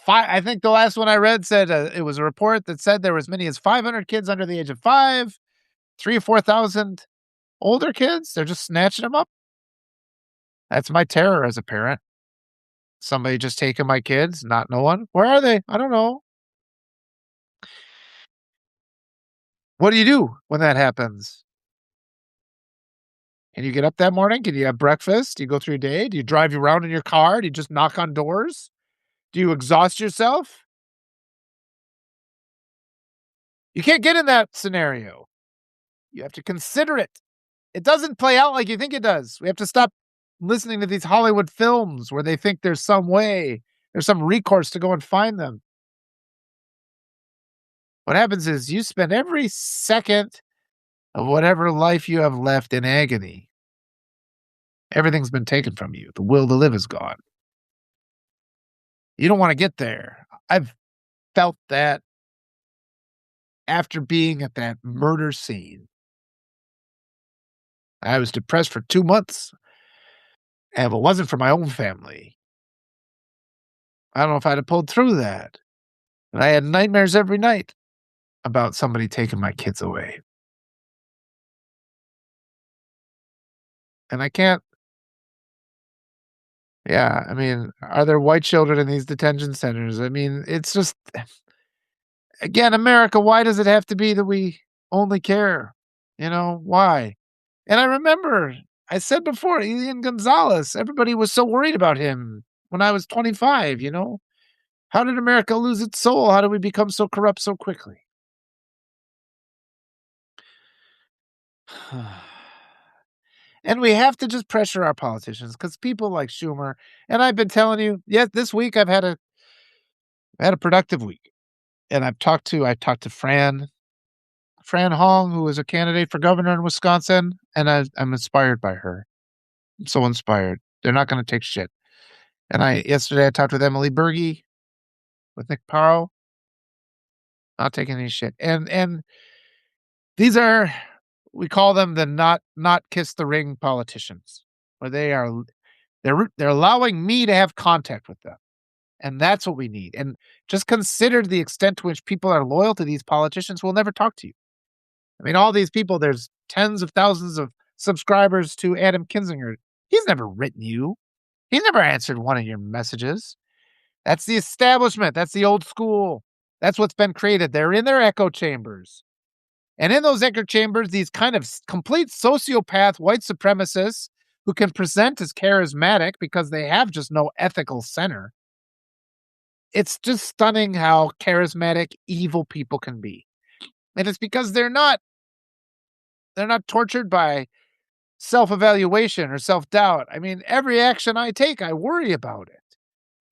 Speaker 1: I think the last one I read said it was a report that said there were as many as 500 kids under the age of 5, 3,000 or 4,000 older kids. They're just snatching them up. That's my terror as a parent. Somebody just taking my kids, not knowing. Where are they? I don't know. What do you do when that happens? Can you get up that morning? Can you have breakfast? Do you go through your day? Do you drive around in your car? Do you just knock on doors? Do you exhaust yourself? You can't get in that scenario. You have to consider it. It doesn't play out like you think it does. We have to stop listening to these Hollywood films where they think there's some way, there's some recourse to go and find them. What happens is you spend every second of whatever life you have left in agony. Everything's been taken from you. The will to live is gone. You don't want to get there. I've felt that after being at that murder scene. I was depressed for 2 months, and if it wasn't for my own family, I don't know if I'd have pulled through that. And I had nightmares every night about somebody taking my kids away. And I can't yeah, I mean, are there white children in these detention centers? I mean, it's just again, America, why does it have to be that we only care? You know, why? And I remember I said before, Elian Gonzalez, everybody was so worried about him when I was 25, you know? How did America lose its soul? How did we become so corrupt so quickly? And we have to just pressure our politicians because people like Schumer, and I've been telling you, yes, this week I had a productive week. And I talked to Fran Hong, who is a candidate for governor in Wisconsin, and I'm inspired by her. I'm so inspired. They're not gonna take shit. And yesterday I talked with Emily Berge, with Nick Paro, not taking any shit. And these are we call them the not kiss the ring politicians, where they're allowing me to have contact with them. And that's what we need. And just consider the extent to which people are loyal to these politicians who will never talk to you. I mean, all these people, there's tens of thousands of subscribers to Adam Kinzinger. He's never written you. He's never answered one of your messages. That's the establishment. That's the old school. That's what's been created. They're in their echo chambers. And in those echo chambers, these kind of complete sociopath white supremacists who can present as charismatic because they have just no ethical center. It's just stunning how charismatic evil people can be. And it's because they're not tortured by self-evaluation or self-doubt. I mean, every action I take, I worry about it.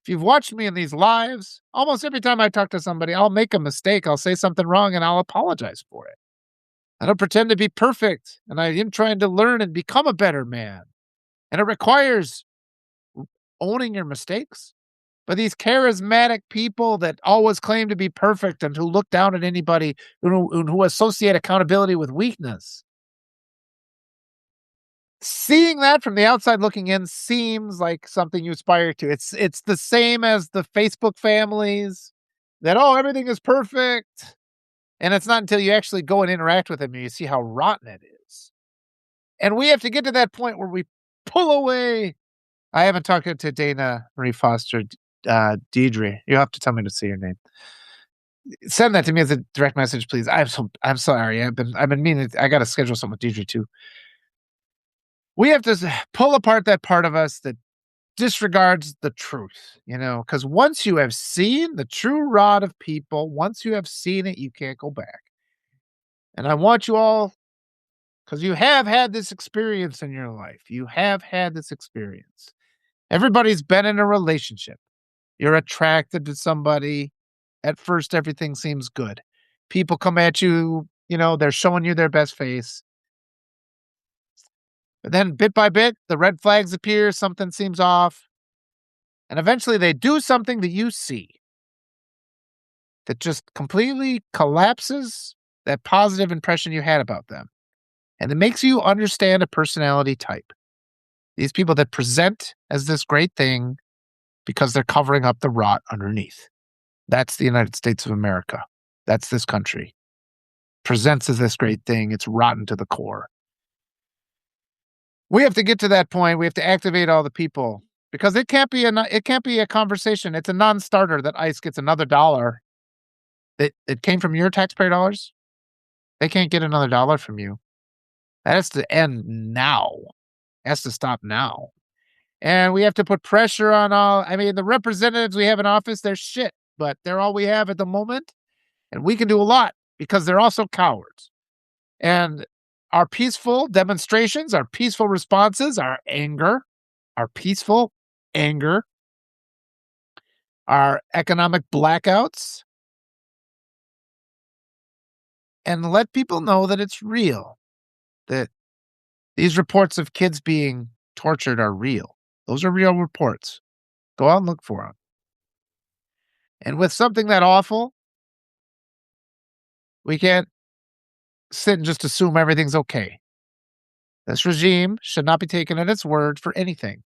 Speaker 1: If you've watched me in these lives, almost every time I talk to somebody, I'll make a mistake, I'll say something wrong, and I'll apologize for it. I don't pretend to be perfect, and I am trying to learn and become a better man. And it requires owning your mistakes. But these charismatic people that always claim to be perfect and who look down at anybody who associate accountability with weakness. Seeing that from the outside looking in seems like something you aspire to. It's the same as the Facebook families that, oh, everything is perfect. And it's not until you actually go and interact with them and you see how rotten it is. And we have to get to that point where we pull away. I haven't talked to Dana Marie Foster, Deidre. You have to tell me to see your name. Send that to me as a direct message, please. I'm sorry. I've been meaning. I got to schedule something with Deidre too. We have to pull apart that part of us that disregards the truth, because once you have seen the true rot of people, once you have seen it, you can't go back. And I want you all, because you have had this experience in your life. You have had this experience. Everybody's been in a relationship. You're attracted to somebody. At first, everything seems good. People come at you, they're showing you their best face. But then bit by bit, the red flags appear, something seems off. And eventually they do something that you see that just completely collapses that positive impression you had about them. And it makes you understand a personality type. These people that present as this great thing because they're covering up the rot underneath. That's the United States of America. That's this country. Presents as this great thing. It's rotten to the core. We have to get to that point. We have to activate all the people because it can't be a conversation. It's a non-starter that ICE gets another dollar that it came from your taxpayer dollars. They can't get another dollar from you. That has to end now. It has to stop now. And we have to put pressure on the representatives we have in office, they're shit, but they're all we have at the moment. And we can do a lot because they're also cowards. And our peaceful demonstrations, our peaceful responses, our peaceful anger, our economic blackouts, and let people know that it's real, that these reports of kids being tortured are real. Those are real reports. Go out and look for them. And with something that awful, we can't sit and just assume everything's okay. This regime should not be taken at its word for anything.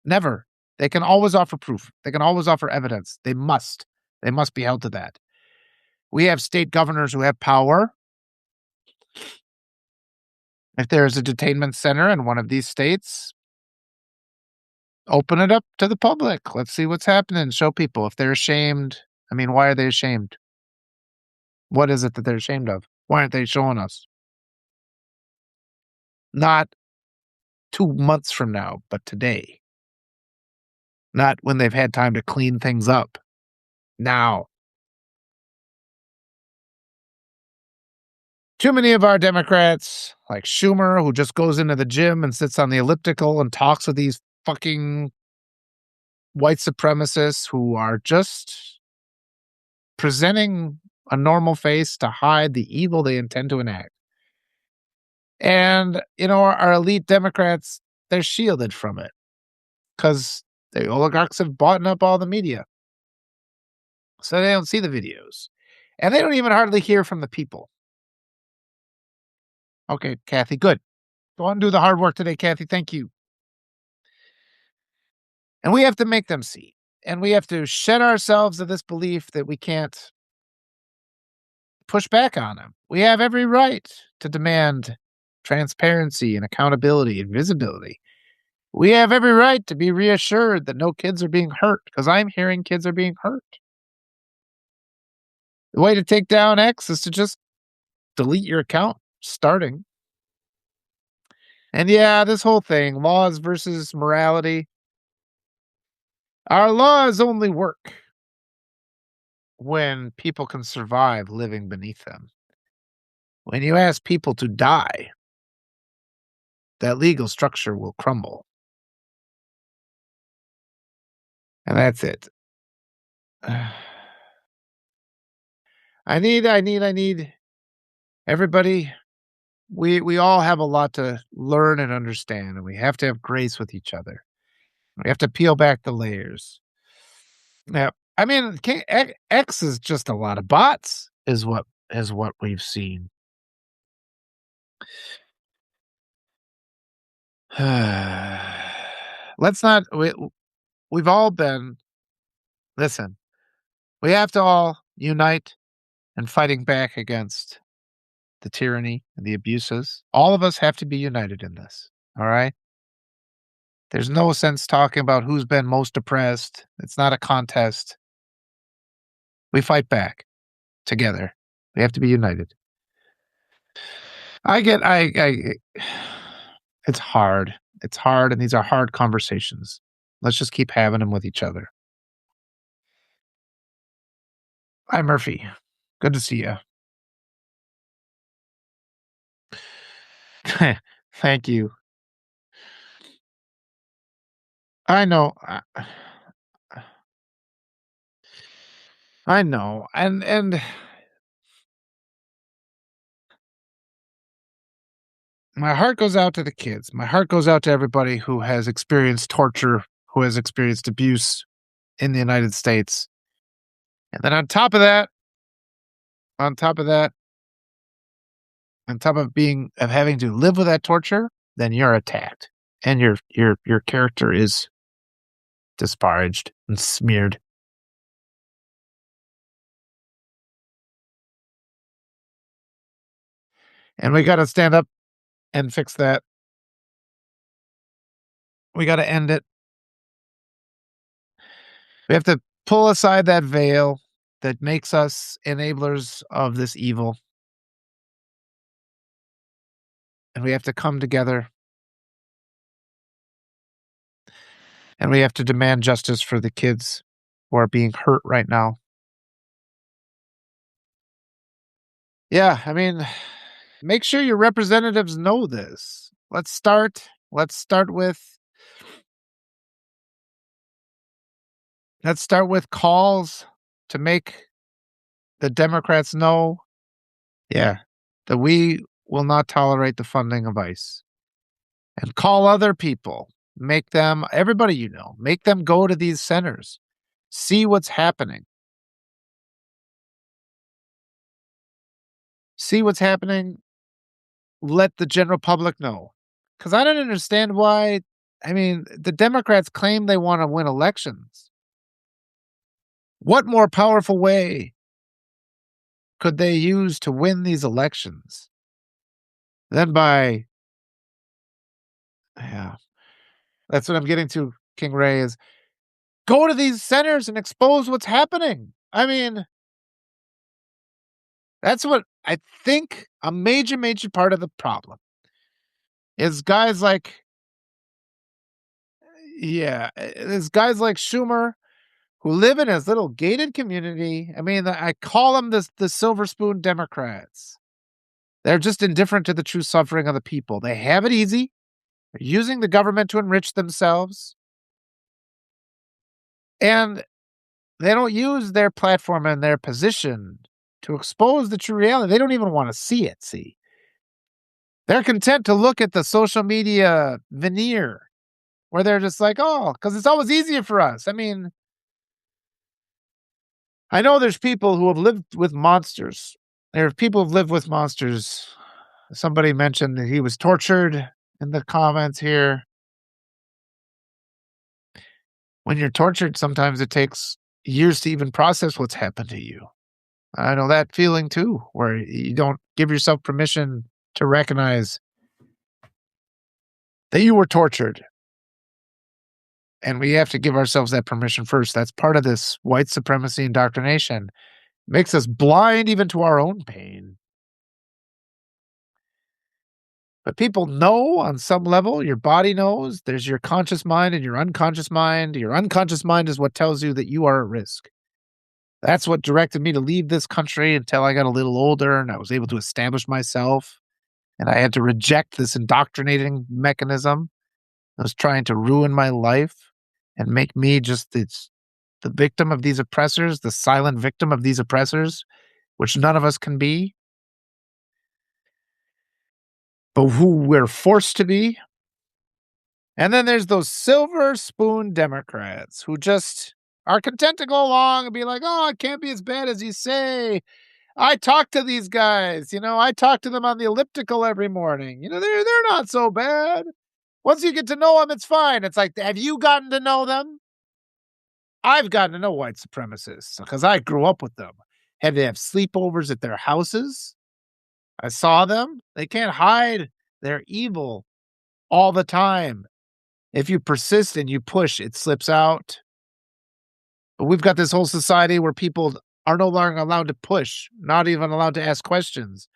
Speaker 1: Never. They can always offer proof. They can always offer evidence. They must. They must be held to that. We have state governors who have power. If there is a detainment center in one of these states, open it up to the public. Let's see what's happening. Show people if they're ashamed. Why are they ashamed? What is it that they're ashamed of? Why aren't they showing us? Not 2 months from now, but today. Not when they've had time to clean things up. Now. Too many of our Democrats, like Schumer, who just goes into the gym and sits on the elliptical and talks with these fucking white supremacists who are just presenting a normal face to hide the evil they intend to enact. And, our elite Democrats, they're shielded from it because the oligarchs have bought up all the media. So they don't see the videos. And they don't even hardly hear from the people. Okay, Kathy, good. Go on and do the hard work today, Kathy. Thank you. And we have to make them see. And we have to shed ourselves of this belief that we can't push back on them. We have every right to demand transparency and accountability and visibility. We have every right to be reassured that no kids are being hurt, because I'm hearing kids are being hurt. The way to take down X is to just delete your account, starting. And yeah, this whole thing, laws versus morality. Our laws only work when people can survive living beneath them. When you ask people to die, that legal structure will crumble. And that's it. I need everybody. We all have a lot to learn and understand, and we have to have grace with each other. We have to peel back the layers. Yeah, X is just a lot of bots, is what we've seen. Let's not. We've all been. Listen, we have to all unite in fighting back against the tyranny and the abuses. All of us have to be united in this. All right. There's no sense talking about who's been most oppressed. It's not a contest. We fight back together. We have to be united. It's hard. It's hard, and these are hard conversations. Let's just keep having them with each other. Hi, Murphy. Good to see you. Thank you. I know. I know. And my heart goes out to the kids. My heart goes out to everybody who has experienced torture, who has experienced abuse in the United States. And then on top of that, on top of that, on top of having to live with that torture, then you're attacked. And your character is disparaged and smeared. And we gotta stand up and fix that. We gotta end it. We have to pull aside that veil that makes us enablers of this evil, and we have to come together, and we have to demand justice for the kids who are being hurt right now. Yeah, I mean, make sure your representatives know this. Let's start with calls to make the Democrats know, yeah, that we will not tolerate the funding of ICE. And call other people. Make them everybody you know, make them go to these centers. See what's happening. See what's happening. Let the general public know. Because I don't understand why. I mean, the Democrats claim they want to win elections. What more powerful way could they use to win these elections than by, yeah, that's what I'm getting to, King Ray, is go to these centers and expose what's happening. I mean, that's what I think a major, major part of the problem is guys like, yeah, there's guys like Schumer who live in his little gated community. I mean, I call them the silver spoon Democrats. They're just indifferent to the true suffering of the people. They have it easy. They're using the government to enrich themselves. And they don't use their platform and their position to expose the true reality. They don't even want to see it, see. They're content to look at the social media veneer where they're just like, "Oh, because it's always easier for us." I mean, I know there's people who have lived with monsters. There are people who've lived with monsters. Somebody mentioned that he was tortured in the comments here. When you're tortured, sometimes it takes years to even process what's happened to you. I know that feeling too, where you don't give yourself permission to recognize that you were tortured. And we have to give ourselves that permission first. That's part of this white supremacy indoctrination. Makes us blind even to our own pain. But people know on some level, your body knows. There's your conscious mind and your unconscious mind. Your unconscious mind is what tells you that you are at risk. That's what directed me to leave this country until I got a little older and I was able to establish myself. And I had to reject this indoctrinating mechanism that was trying to ruin my life and make me just the victim of these oppressors, the silent victim of these oppressors, which none of us can be, but who we're forced to be. And then there's those silver spoon Democrats who just are content to go along and be like, "Oh, it can't be as bad as you say. I talk to these guys, I talk to them on the elliptical every morning. They're not so bad. Once you get to know them, it's fine." It's like, have you gotten to know them? I've gotten to know white supremacists because I grew up with them. Had to have sleepovers at their houses. I saw them. They can't hide their evil all the time. If you persist and you push, it slips out. But we've got this whole society where people are no longer allowed to push, not even allowed to ask questions.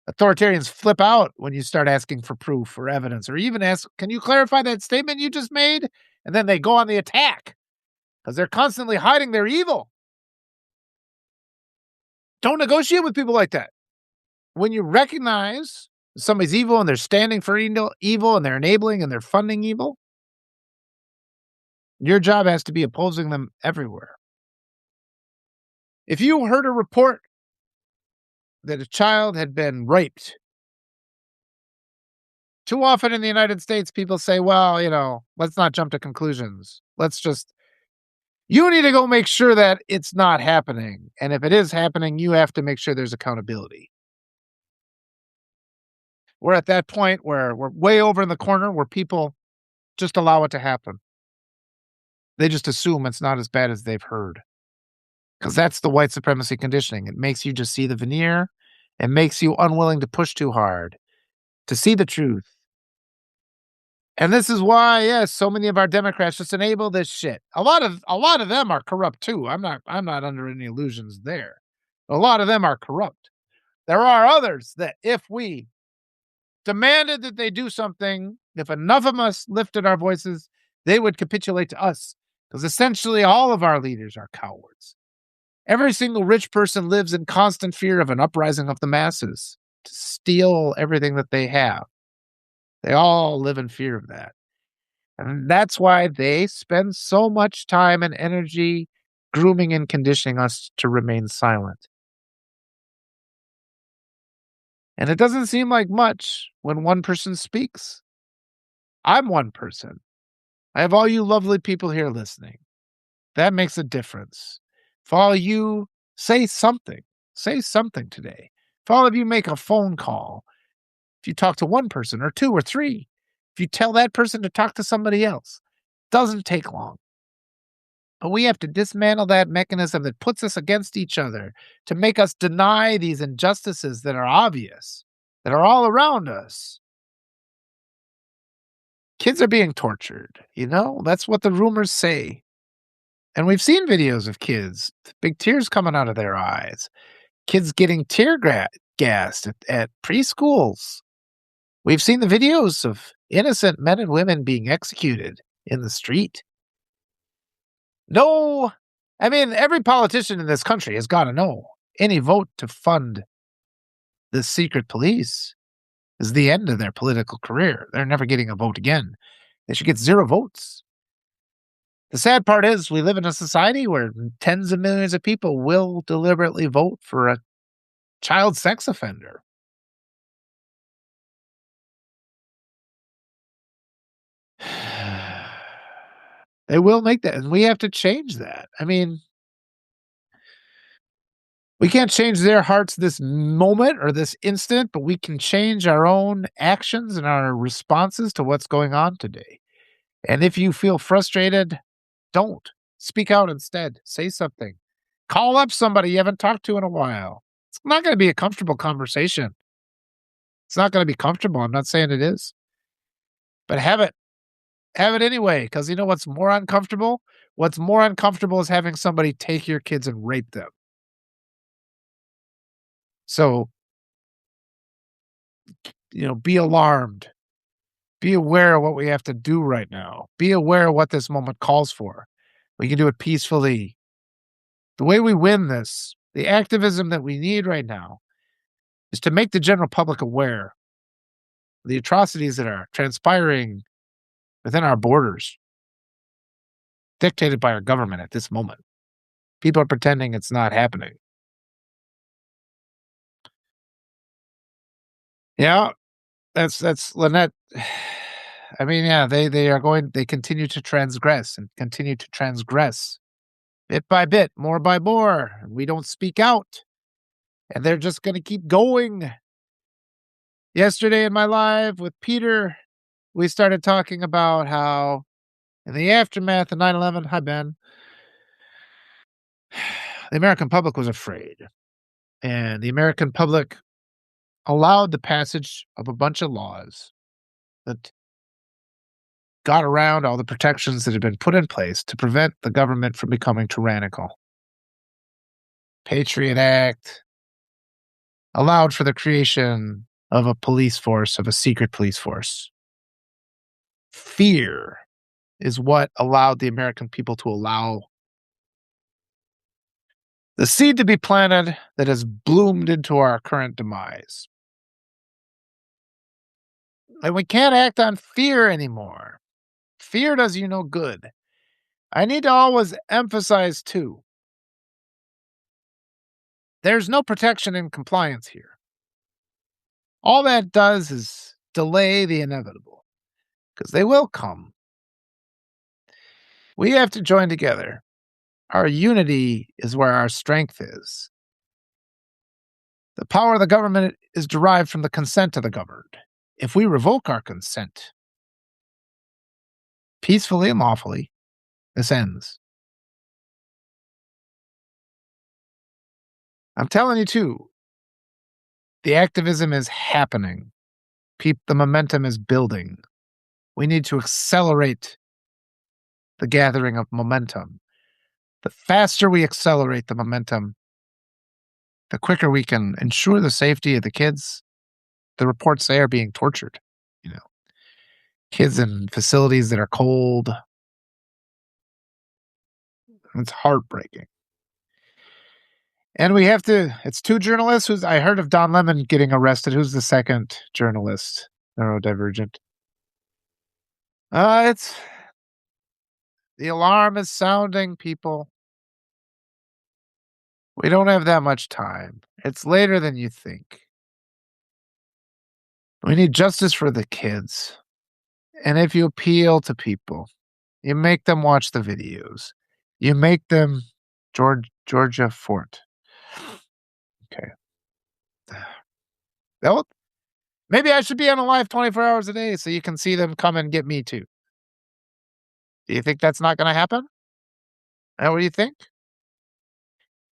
Speaker 1: Authoritarians flip out when you start asking for proof or evidence, or even ask, "Can you clarify that statement you just made?" And then they go on the attack because they're constantly hiding their evil. Don't negotiate with people like that. When you recognize somebody's evil and they're standing for evil and they're enabling and they're funding evil, your job has to be opposing them everywhere. If you heard a report that a child had been raped, too often in the United States, people say, "Well, let's not jump to conclusions. You need to go make sure that it's not happening. And if it is happening, you have to make sure there's accountability." We're at that point where we're way over in the corner where people just allow it to happen. They just assume it's not as bad as they've heard. Because that's the white supremacy conditioning. It makes you just see the veneer. It makes you unwilling to push too hard, to see the truth. And this is why, yes, so many of our Democrats just enable this shit. A lot of them are corrupt too. I'm not under any illusions there. A lot of them are corrupt. There are others that if we demanded that they do something, if enough of us lifted our voices, they would capitulate to us. Because essentially all of our leaders are cowards. Every single rich person lives in constant fear of an uprising of the masses to steal everything that they have. They all live in fear of that. And that's why they spend so much time and energy grooming and conditioning us to remain silent. And it doesn't seem like much when one person speaks. I'm one person. I have all you lovely people here listening. That makes a difference. If all you say something, say something today. If all of you make a phone call, if you talk to one person or two or three, if you tell that person to talk to somebody else, doesn't take long. But we have to dismantle that mechanism that puts us against each other to make us deny these injustices that are obvious, that are all around us. Kids are being tortured, That's what the rumors say. And we've seen videos of kids, big tears coming out of their eyes, kids getting gassed at preschools. We've seen the videos of innocent men and women being executed in the street. No, I mean, every politician in this country has got to know any vote to fund the secret police is the end of their political career. They're never getting a vote again. They should get 0 votes. The sad part is we live in a society where tens of millions of people will deliberately vote for a child sex offender. They will make that, and we have to change that. I mean, we can't change their hearts this moment or this instant, but we can change our own actions and our responses to what's going on today. And if you feel frustrated, don't. Speak out instead. Say something. Call up somebody you haven't talked to in a while. It's not going to be a comfortable conversation. It's not going to be comfortable. I'm not saying it is. But have it. Have it anyway, because you know what's more uncomfortable? What's more uncomfortable is having somebody take your kids and rape them. So, be alarmed. Be aware of what we have to do right now. Be aware of what this moment calls for. We can do it peacefully. The way we win this, the activism that we need right now, is to make the general public aware of the atrocities that are transpiring within our borders, dictated by our government at this moment. People are pretending it's not happening. Yeah, that's Lynette. I mean, yeah, they continue to transgress and continue to transgress bit by bit, more by more. We don't speak out, and they're just going to keep going. Yesterday in my live with Peter, we started talking about how in the aftermath of 9/11, hi Ben, the American public was afraid, and the American public allowed the passage of a bunch of laws that got around all the protections that had been put in place to prevent the government from becoming tyrannical. Patriot Act allowed for the creation of a police force, of a secret police force. Fear is what allowed the American people to allow the seed to be planted that has bloomed into our current demise. And we can't act on fear anymore. Fear does you no good. I need to always emphasize, too, there's no protection in compliance here. All that does is delay the inevitable, because they will come. We have to join together. Our unity is where our strength is. The power of the government is derived from the consent of the governed. If we revoke our consent, peacefully and lawfully, this ends. I'm telling you, too, the activism is happening. The momentum is building. We need to accelerate the gathering of momentum. The faster we accelerate the momentum, the quicker we can ensure the safety of the kids. The reports say are being tortured. You know, kids in facilities that are cold. It's heartbreaking. And we have to it's 2 journalists who's I heard of Don Lemon getting arrested. Who's the second journalist? Neurodivergent. It's the alarm is sounding, people. We don't have that much time. It's later than you think. We need justice for the kids. And if you appeal to people, you make them watch the videos. You make them Georgia Fort. Okay. Well, maybe I should be on a live 24 hours a day so you can see them come and get me too. Do you think that's not gonna happen? What do you think?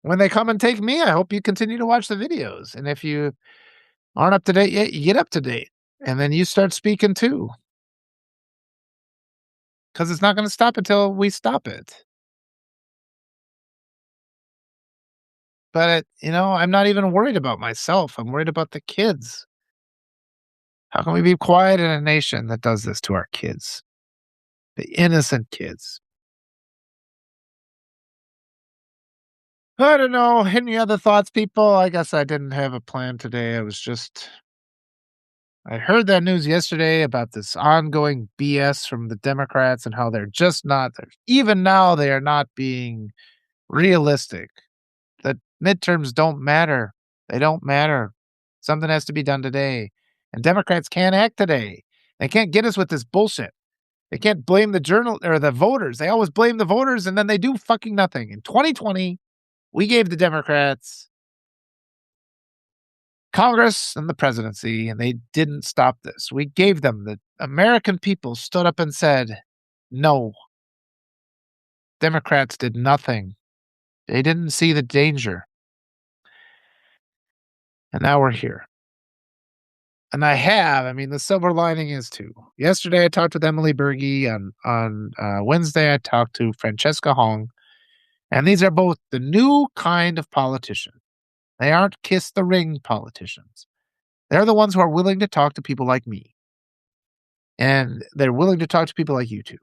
Speaker 1: When they come and take me, I hope you continue to watch the videos, and if you aren't up to date yet, you get up to date, and then you start speaking too, because it's not gonna stop until we stop it. But, I'm not even worried about myself, I'm worried about the kids. How can we be quiet in a nation that does this to our kids? The innocent kids. I don't know. Any other thoughts, people? I guess I didn't have a plan today. I heard that news yesterday about this ongoing BS from the Democrats and how they're just not, even now, they are not being realistic. The midterms don't matter. They don't matter. Something has to be done today. And Democrats can't act today. They can't get us with this bullshit. They can't blame the journal or the voters. They always blame the voters and then they do fucking nothing. In 2020, we gave the Democrats Congress and the presidency, and they didn't stop this. We gave them the American people stood up and said, no. Democrats did nothing. They didn't see the danger. And now we're here. And the silver lining is too. Yesterday, I talked with Emily Berge. On Wednesday, I talked to Francesca Hong. And these are both the new kind of politician. They aren't kiss the ring politicians. They're the ones who are willing to talk to people like me. And they're willing to talk to people like you too.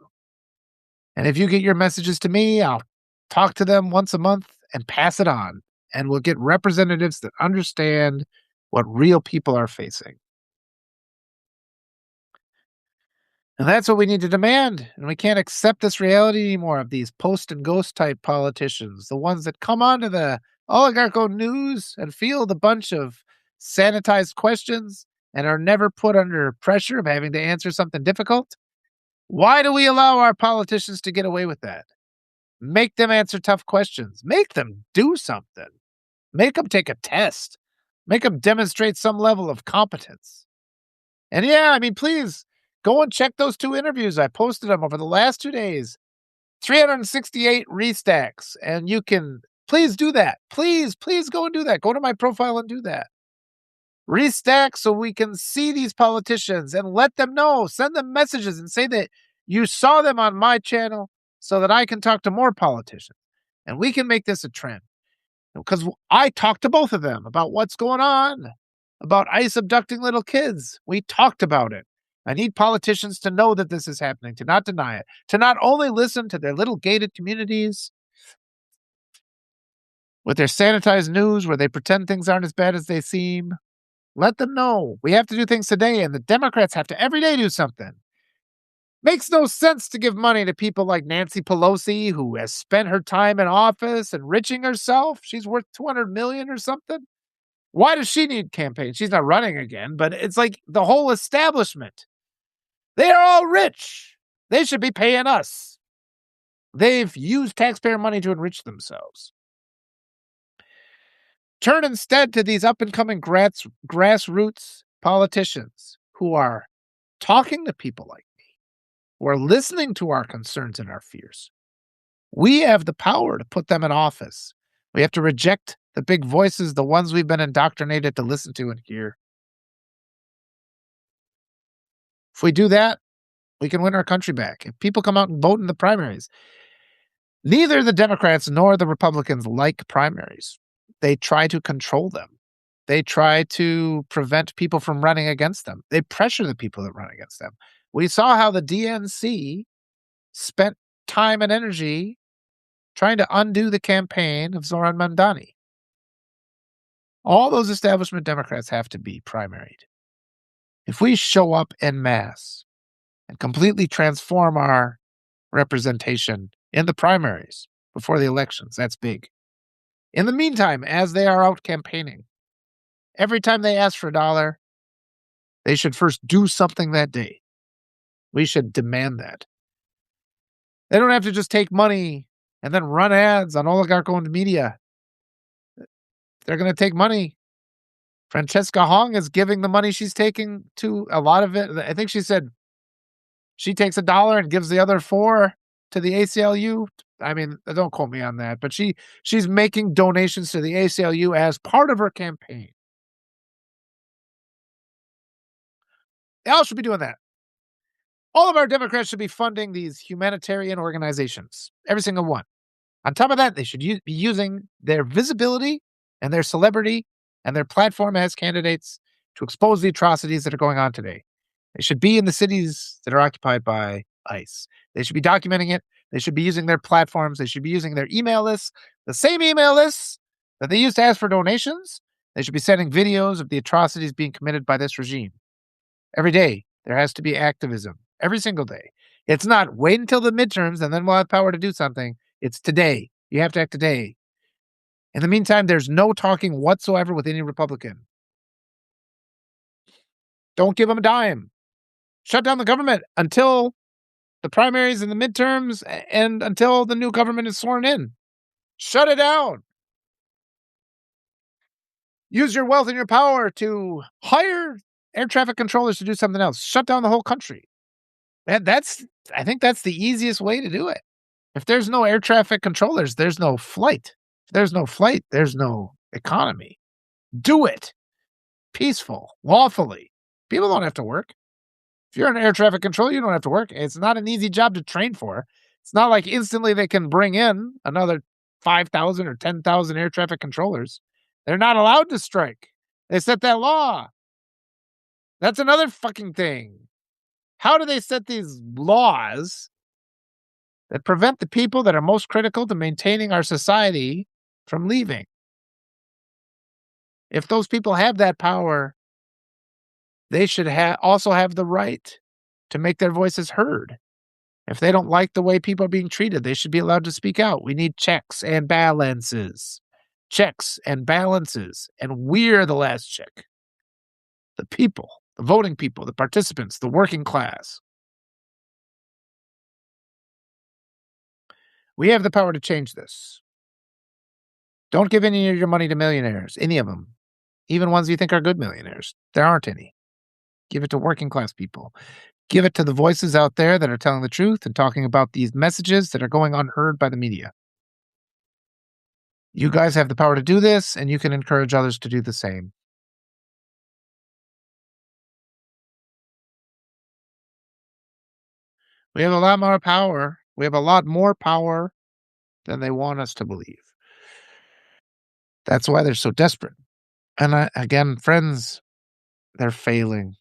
Speaker 1: And if you get your messages to me, I'll talk to them once a month and pass it on. And we'll get representatives that understand what real people are facing. And that's what we need to demand. And we can't accept this reality anymore of these post and ghost type politicians, the ones that come onto the oligarchical news and field a bunch of sanitized questions and are never put under pressure of having to answer something difficult. Why do we allow our politicians to get away with that? Make them answer tough questions. Make them do something. Make them take a test. Make them demonstrate some level of competence. And please go and check those 2 interviews. I posted them over the last 2 days. 368 restacks. And you can please do that. Please go and do that. Go to my profile and do that. Restack so we can see these politicians and let them know. Send them messages and say that you saw them on my channel so that I can talk to more politicians. And we can make this a trend. Because I talked to both of them about what's going on, about ICE abducting little kids. We talked about it. I need politicians to know that this is happening, to not deny it, to not only listen to their little gated communities with their sanitized news where they pretend things aren't as bad as they seem. Let them know. We have to do things today, and the Democrats have to every day do something. Makes no sense to give money to people like Nancy Pelosi, who has spent her time in office enriching herself. She's worth $200 million or something. Why does she need campaign? She's not running again, but it's like the whole establishment. They are all rich. They should be paying us. They've used taxpayer money to enrich themselves. Turn instead to these up-and-coming grassroots politicians who are talking to people like me, who are listening to our concerns and our fears. We have the power to put them in office. We have to reject the big voices, the ones we've been indoctrinated to listen to and hear. If we do that, We can win our country back. If people come out and vote in the primaries, neither the Democrats nor the Republicans like primaries. They try to control them. They try to prevent people from running against them. They pressure the people that run against them. We saw how the DNC spent time and energy trying to undo the campaign of Zoran Mandani. All those establishment Democrats have to be primaried. If we show up en masse and completely transform our representation in the primaries before the elections, that's big. In the meantime, as they are out campaigning, every time they ask for a dollar, they should first do something that day. We should demand that. They don't have to just take money and then run ads on oligarch-owned media. They're going to take money. Francesca Hong is giving the money she's taking to a lot of it. I think she said she takes $1 and gives the other $4 to the ACLU. I mean, don't quote me on that, but she's making donations to the ACLU as part of her campaign. They all should be doing that. All of our Democrats should be funding these humanitarian organizations, every single one. On top of that, they should be using their visibility and their celebrity and their platform as candidates to expose the atrocities that are going on today. They should be in the cities that are occupied by ICE. They should be documenting it. They should be using their platforms. They should be using their email lists, the same email lists that they used to ask for donations. They should be sending videos of the atrocities being committed by this regime. Every day, there has to be activism. Every single day. It's not wait until the midterms and then we'll have power to do something. It's today. You have to act today. In the meantime, there's no talking whatsoever with any Republican. Don't give them a dime. Shut down the government until the primaries and the midterms and until the new government is sworn in. Shut it down. Use your wealth and your power to hire air traffic controllers to do something else. Shut down the whole country. I think that's the easiest way to do it. If there's no air traffic controllers, there's no flight. If there's no flight, there's no economy. Do it. Peaceful, lawfully. People don't have to work. If you're an air traffic controller, you don't have to work. It's not an easy job to train for. It's not like instantly they can bring in another 5,000 or 10,000 air traffic controllers. They're not allowed to strike. They set that law. That's another fucking thing. How do they set these laws that prevent the people that are most critical to maintaining our society from leaving? If those people have that power, they should also have the right to make their voices heard. If they don't like the way people are being treated, they should be allowed to speak out. We need checks and balances. Checks and balances. And we're the last check. The people, the voting people, the participants, the working class. We have the power to change this. Don't give any of your money to millionaires, any of them, even ones you think are good millionaires. There aren't any. Give it to working class people. Give it to the voices out there that are telling the truth and talking about these messages that are going unheard by the media. You guys have the power to do this, and you can encourage others to do the same. We have a lot more power. We have a lot more power than they want us to believe. That's why they're so desperate. And again, friends, they're failing.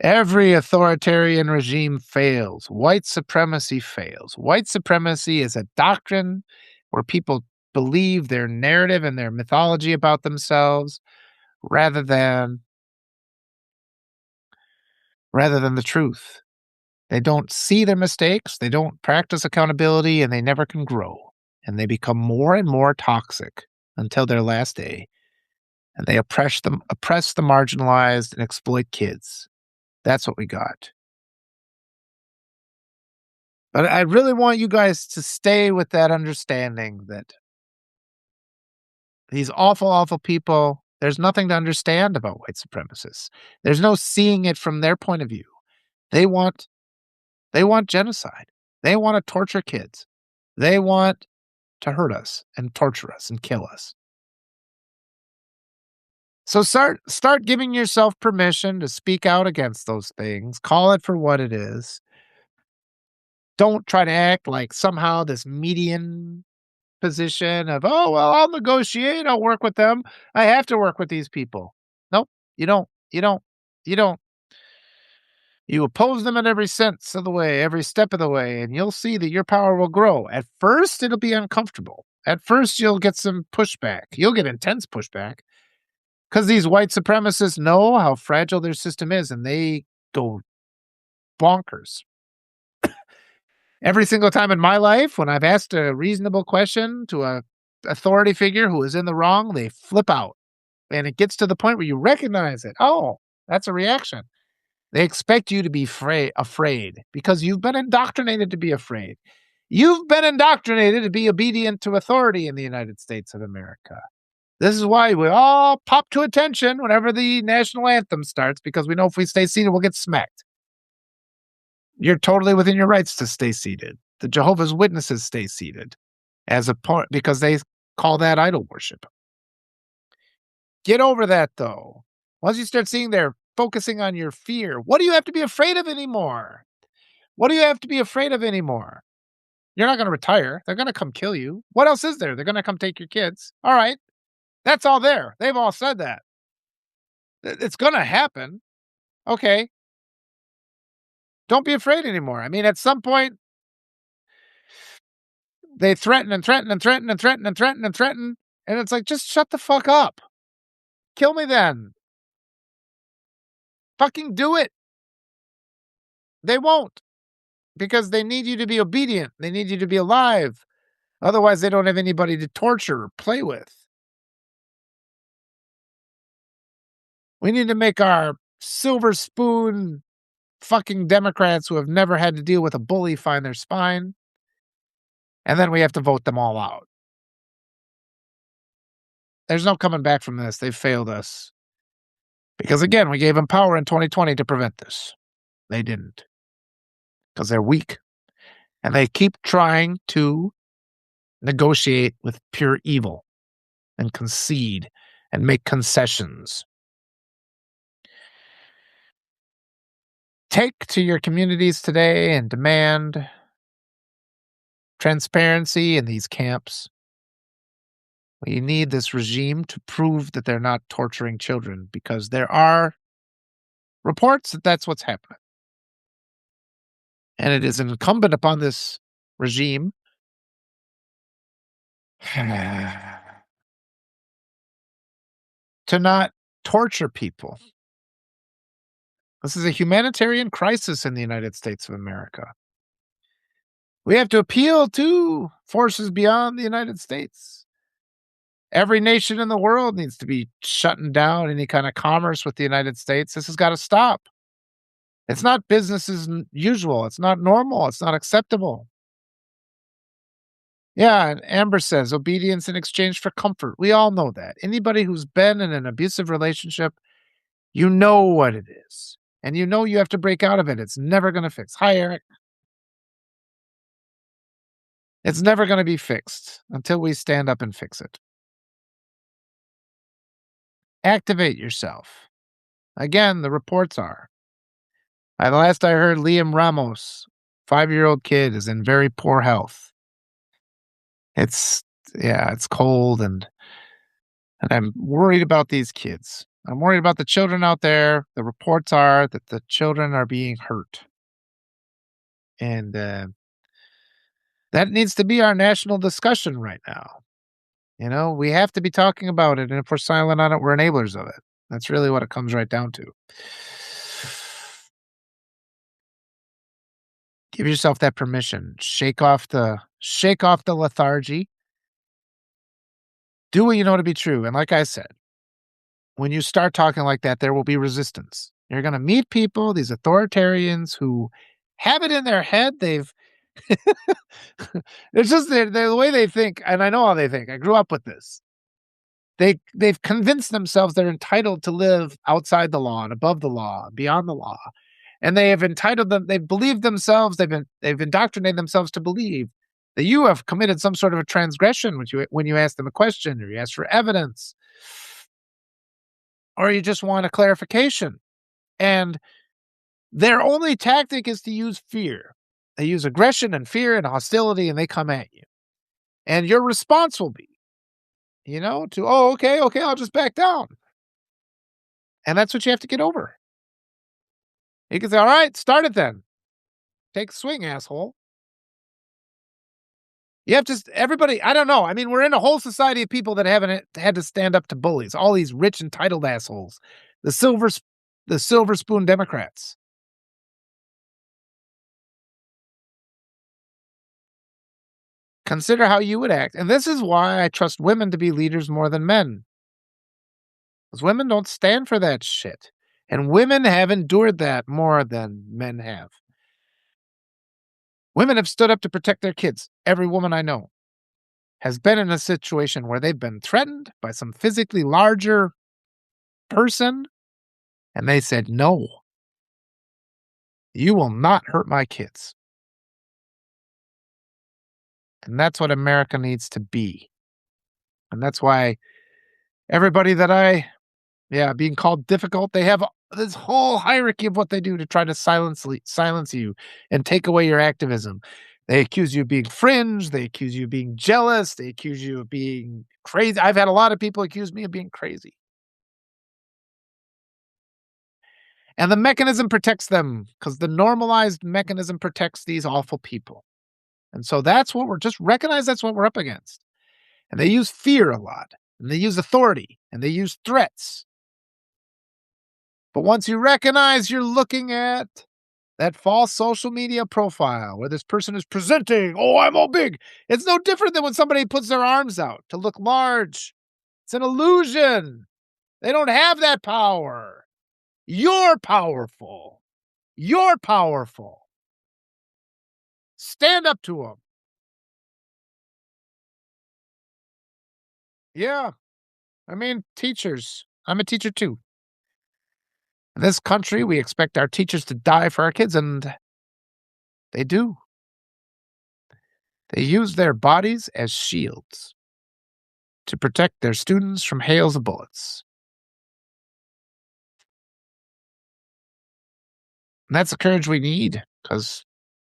Speaker 1: Every authoritarian regime fails. White supremacy fails. White supremacy is a doctrine where people believe their narrative and their mythology about themselves rather than the truth. They don't see their mistakes, they don't practice accountability, and they never can grow. And they become more and more toxic until their last day. And they oppress the marginalized and exploit kids. That's what we got. But I really want you guys to stay with that understanding that these awful, awful people, there's nothing to understand about white supremacists. There's no seeing it from their point of view. They want genocide. They want to torture kids. They want to hurt us and torture us and kill us. So start giving yourself permission to speak out against those things. Call it for what it is. Don't try to act like somehow this median position of, "Oh, well, I'll negotiate, I'll work with them. I have to work with these people." Nope, you don't. You don't. You don't. You oppose them in every sense of the way, every step of the way, and you'll see that your power will grow. At first, it'll be uncomfortable. At first, you'll get some pushback. You'll get intense pushback because these white supremacists know how fragile their system is and they go bonkers. Every single time in my life, when I've asked a reasonable question to a authority figure who is in the wrong, they flip out. And it gets to the point where you recognize it. Oh, that's a reaction. They expect you to be afraid because you've been indoctrinated to be afraid. You've been indoctrinated to be obedient to authority in the United States of America. This is why we all pop to attention whenever the national anthem starts, because we know if we stay seated, we'll get smacked. You're totally within your rights to stay seated. The Jehovah's Witnesses stay seated as a part because they call that idol worship. Get over that, though. Once you start seeing they're focusing on your fear, what do you have to be afraid of anymore? What do you have to be afraid of anymore? You're not going to retire. They're going to come kill you. What else is there? They're going to come take your kids. All right. That's all there. They've all said that. It's going to happen. Okay. Don't be afraid anymore. I mean, at some point, they threaten and threaten and threaten and threaten and threaten and threaten. And it's like, just shut the fuck up. Kill me then. Fucking do it. They won't because they need you to be obedient. They need you to be alive. Otherwise, they don't have anybody to torture or play with. We need to make our silver spoon fucking Democrats who have never had to deal with a bully find their spine. And then we have to vote them all out. There's no coming back from this. They've failed us. Because again, we gave them power in 2020 to prevent this. They didn't. Because they're weak. And they keep trying to negotiate with pure evil and concede and make concessions. Take to your communities today and demand transparency in these camps. We need this regime to prove that they're not torturing children because there are reports that that's what's happening. And it is incumbent upon this regime to not torture people. This is a humanitarian crisis in the United States of America. We have to appeal to forces beyond the United States. Every nation in the world needs to be shutting down any kind of commerce with the United States. This has got to stop. It's not business as usual. It's not normal. It's not acceptable. Yeah, and Amber says obedience in exchange for comfort. We all know that. Anybody who's been in an abusive relationship, you know what it is. And you know you have to break out of it. It's never going to fix. Hi, Eric. It's never going to be fixed until we stand up and fix it. Activate yourself. Again, the reports are. Last I heard, Liam Ramos, 5-year-old kid, is in very poor health. It's cold and I'm worried about these kids. I'm worried about the children out there. The reports are that the children are being hurt. And that needs to be our national discussion right now. You know, we have to be talking about it. And if we're silent on it, we're enablers of it. That's really what it comes right down to. Give yourself that permission. Shake off the lethargy. Do what you know to be true. And like I said, when you start talking like that, there will be resistance. You're going to meet people, these authoritarians who have it in their head. It's just the way they think. And I know how they think. I grew up with this. They've convinced themselves they're entitled to live outside the law and above the law, beyond the law. And they've believed themselves, they've indoctrinated themselves to believe that you have committed some sort of a transgression when you ask them a question or you ask for evidence. or you just want a clarification. And their only tactic is to use fear. They use aggression and fear and hostility, and they come at you. And your response will be, oh, okay, I'll just back down. And that's what you have to get over. You can say, all right, start it then. Take a swing, asshole. You have to, everybody, I don't know. I mean, we're in a whole society of people that haven't had to stand up to bullies, all these rich, entitled assholes, the silver spoon Democrats. Consider how you would act. And this is why I trust women to be leaders more than men. Because women don't stand for that shit. And women have endured that more than men have. Women have stood up to protect their kids. Every woman I know has been in a situation where they've been threatened by some physically larger person, and they said, no, you will not hurt my kids. And that's what America needs to be. And that's why everybody that being called difficult, they have this whole hierarchy of what they do to try to silence you and take away your activism. They accuse you of being fringe. They accuse you of being jealous. They accuse you of being crazy. I've had a lot of people accuse me of being crazy. And the mechanism protects them because the normalized mechanism protects these awful people. And so that's what just recognize that's what we're up against. And they use fear a lot, and they use authority, and they use threats. But once you recognize you're looking at that false social media profile where this person is presenting, oh, I'm all big. It's no different than when somebody puts their arms out to look large. It's an illusion. They don't have that power. You're powerful. You're powerful. Stand up to them. Yeah. I mean, teachers. I'm a teacher too. In this country, we expect our teachers to die for our kids, and they do. They use their bodies as shields to protect their students from hails of bullets. And that's the courage we need because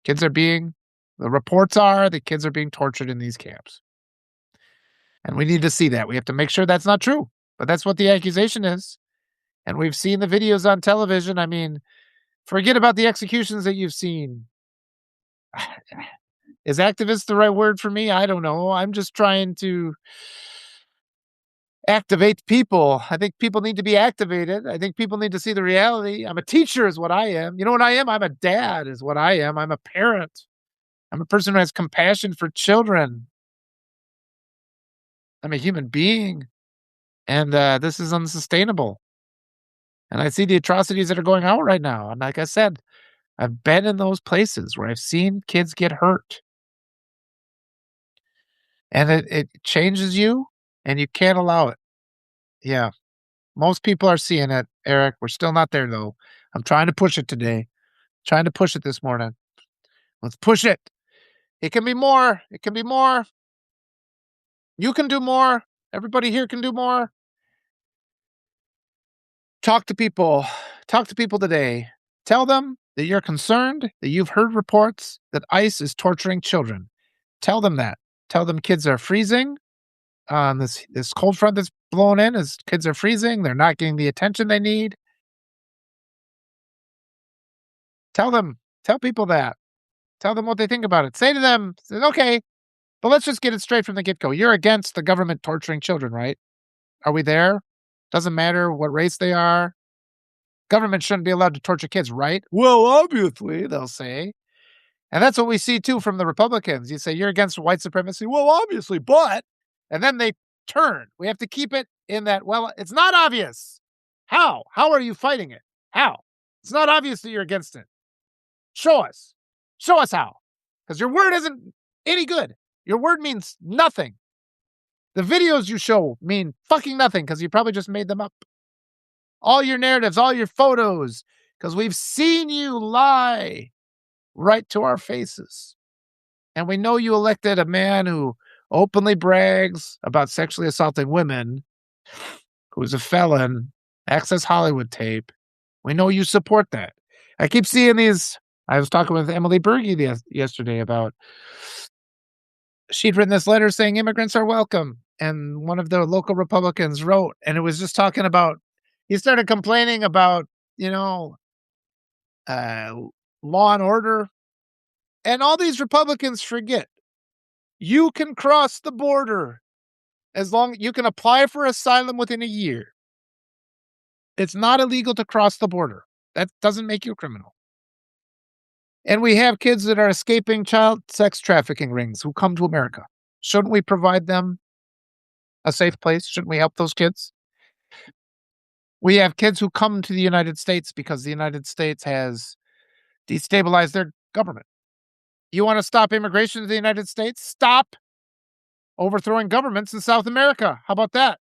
Speaker 1: the reports are the kids are being tortured in these camps. And we need to see that. We have to make sure that's not true. But that's what the accusation is. And we've seen the videos on television. I mean, forget about the executions that you've seen. Is activist the right word for me? I don't know. I'm just trying to activate people. I think people need to be activated. I think people need to see the reality. I'm a teacher is what I am. You know what I am? I'm a dad is what I am. I'm a parent. I'm a person who has compassion for children. I'm a human being. And this is unsustainable. And I see the atrocities that are going on right now. And like I said, I've been in those places where I've seen kids get hurt. And it changes you, and you can't allow it. Yeah. Most people are seeing it, Eric. We're still not there, though. I'm trying to push it today. Trying to push it this morning. Let's push it. It can be more. It can be more. You can do more. Everybody here can do more. Talk to people. Talk to people today. Tell them that you're concerned, that you've heard reports that ICE is torturing children. Tell them that. Tell them kids are freezing. This cold front that's blowing in is kids are freezing. They're not getting the attention they need. Tell people that. Tell them what they think about it. Say to them, okay, but let's just get it straight from the get-go. You're against the government torturing children, right? Are we there? Doesn't matter what race they are. Government shouldn't be allowed to torture kids, right? Well, obviously, they'll say. And that's what we see, too, from the Republicans. You say, you're against white supremacy. Well, obviously, but. And then they turn. We have to keep it in that, well, it's not obvious. How? How are you fighting it? How? It's not obvious that you're against it. Show us. Show us how. Because your word isn't any good. Your word means nothing. The videos you show mean fucking nothing because you probably just made them up. All your narratives, all your photos, because we've seen you lie right to our faces. And we know you elected a man who openly brags about sexually assaulting women, who's a felon, Access Hollywood tape. We know you support that. I keep seeing these. I was talking with Emily Berge yesterday about she'd written this letter saying immigrants are welcome. And one of the local Republicans wrote, and it was just talking about, he started complaining about, you know, uh, law and order. And all these Republicans forget you can cross the border as long you can apply for asylum within a year. It's not illegal to cross the border. That doesn't make you a criminal. And we have kids that are escaping child sex trafficking rings who come to America. Shouldn't we provide them a safe place? Shouldn't we help those kids? We have kids who come to the United States because the United States has destabilized their government. You want to stop immigration to the United States? Stop overthrowing governments in South America. How about that?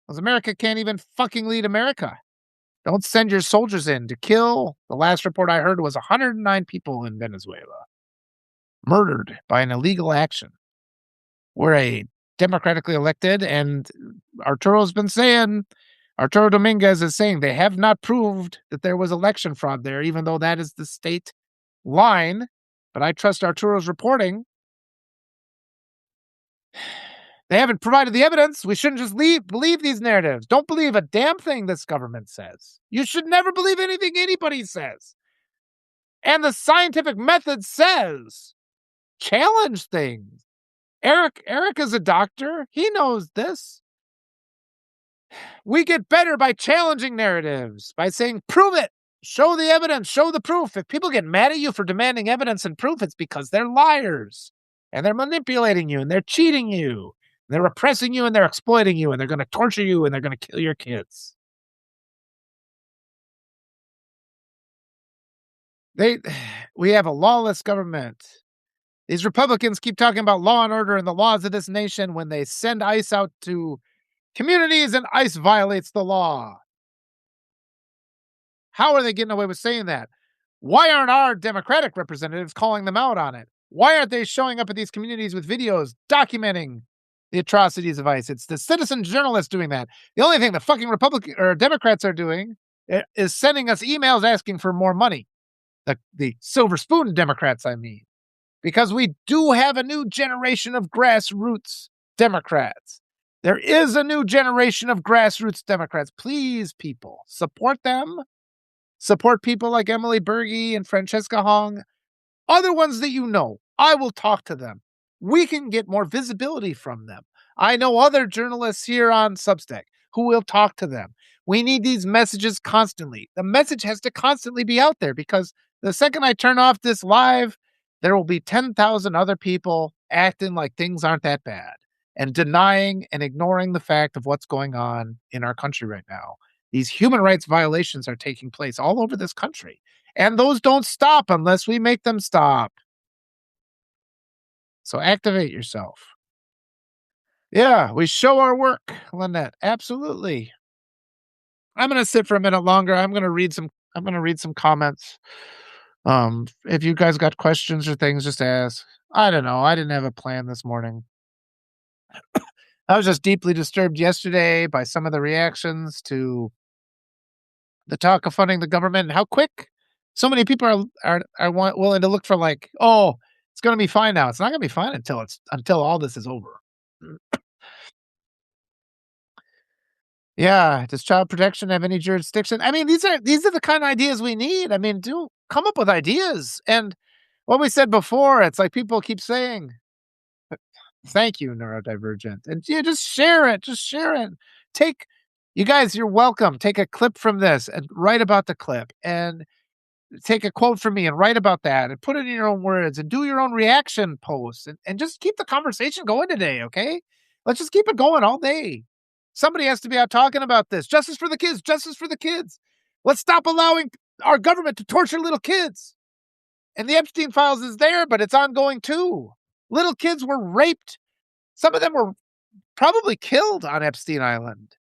Speaker 1: Because America can't even fucking lead America. Don't send your soldiers in to kill. The last report I heard was 109 people in Venezuela murdered by an illegal action. We're a democratically elected, and Arturo Dominguez is saying they have not proved that there was election fraud there, even though that is the state line. But I trust Arturo's reporting. They haven't provided the evidence. We shouldn't just believe these narratives. Don't believe a damn thing this government says. You should never believe anything anybody says. And the scientific method says challenge things. Eric is a doctor. He knows this. We get better by challenging narratives, by saying, prove it. Show the evidence. Show the proof. If people get mad at you for demanding evidence and proof, it's because they're liars. And they're manipulating you, and they're cheating you. They're oppressing you, and they're exploiting you, and they're going to torture you, and they're going to kill your kids. We have a lawless government. These Republicans keep talking about law and order and the laws of this nation when they send ICE out to communities and ICE violates the law. How are they getting away with saying that? Why aren't our Democratic representatives calling them out on it? Why aren't they showing up at these communities with videos documenting the atrocities of ICE? It's the citizen journalists doing that. The only thing the fucking Republican or Democrats are doing is sending us emails asking for more money. The silver spoon Democrats, I mean. Because we do have a new generation of grassroots Democrats. There is a new generation of grassroots Democrats. Please, people, support them. Support people like Emily Berge and Francesca Hong. Other ones that you know. I will talk to them. We can get more visibility from them. I know other journalists here on Substack who will talk to them. We need these messages constantly. The message has to constantly be out there because the second I turn off this live, there will be 10,000 other people acting like things aren't that bad and denying and ignoring the fact of what's going on in our country right now. These human rights violations are taking place all over this country, and those don't stop unless we make them stop. So activate yourself. Yeah, we show our work, Lynette. Absolutely. I'm going to sit for a minute longer. I'm going to read some comments. If you guys got questions or things, just ask. I don't know. I didn't have a plan this morning. I was just deeply disturbed yesterday by some of the reactions to the talk of funding the government and how quick so many people are willing to look for like, oh, it's going to be fine now. It's not going to be fine until all this is over. Yeah. Does child protection have any jurisdiction? I mean, these are the kind of ideas we need. I mean, do come up with ideas. And what we said before, it's like people keep saying, thank you, neurodivergent. And yeah, just share it. Just share it. You guys, you're welcome. Take a clip from this and write about the clip and take a quote from me and write about that and put it in your own words and do your own reaction posts and just keep the conversation going today. Okay. Let's just keep it going all day. Somebody has to be out talking about this. Justice for the kids. Justice for the kids. Let's stop allowing our government to torture little kids. And the Epstein files is there, but it's ongoing too. Little kids were raped. Some of them were probably killed on Epstein Island.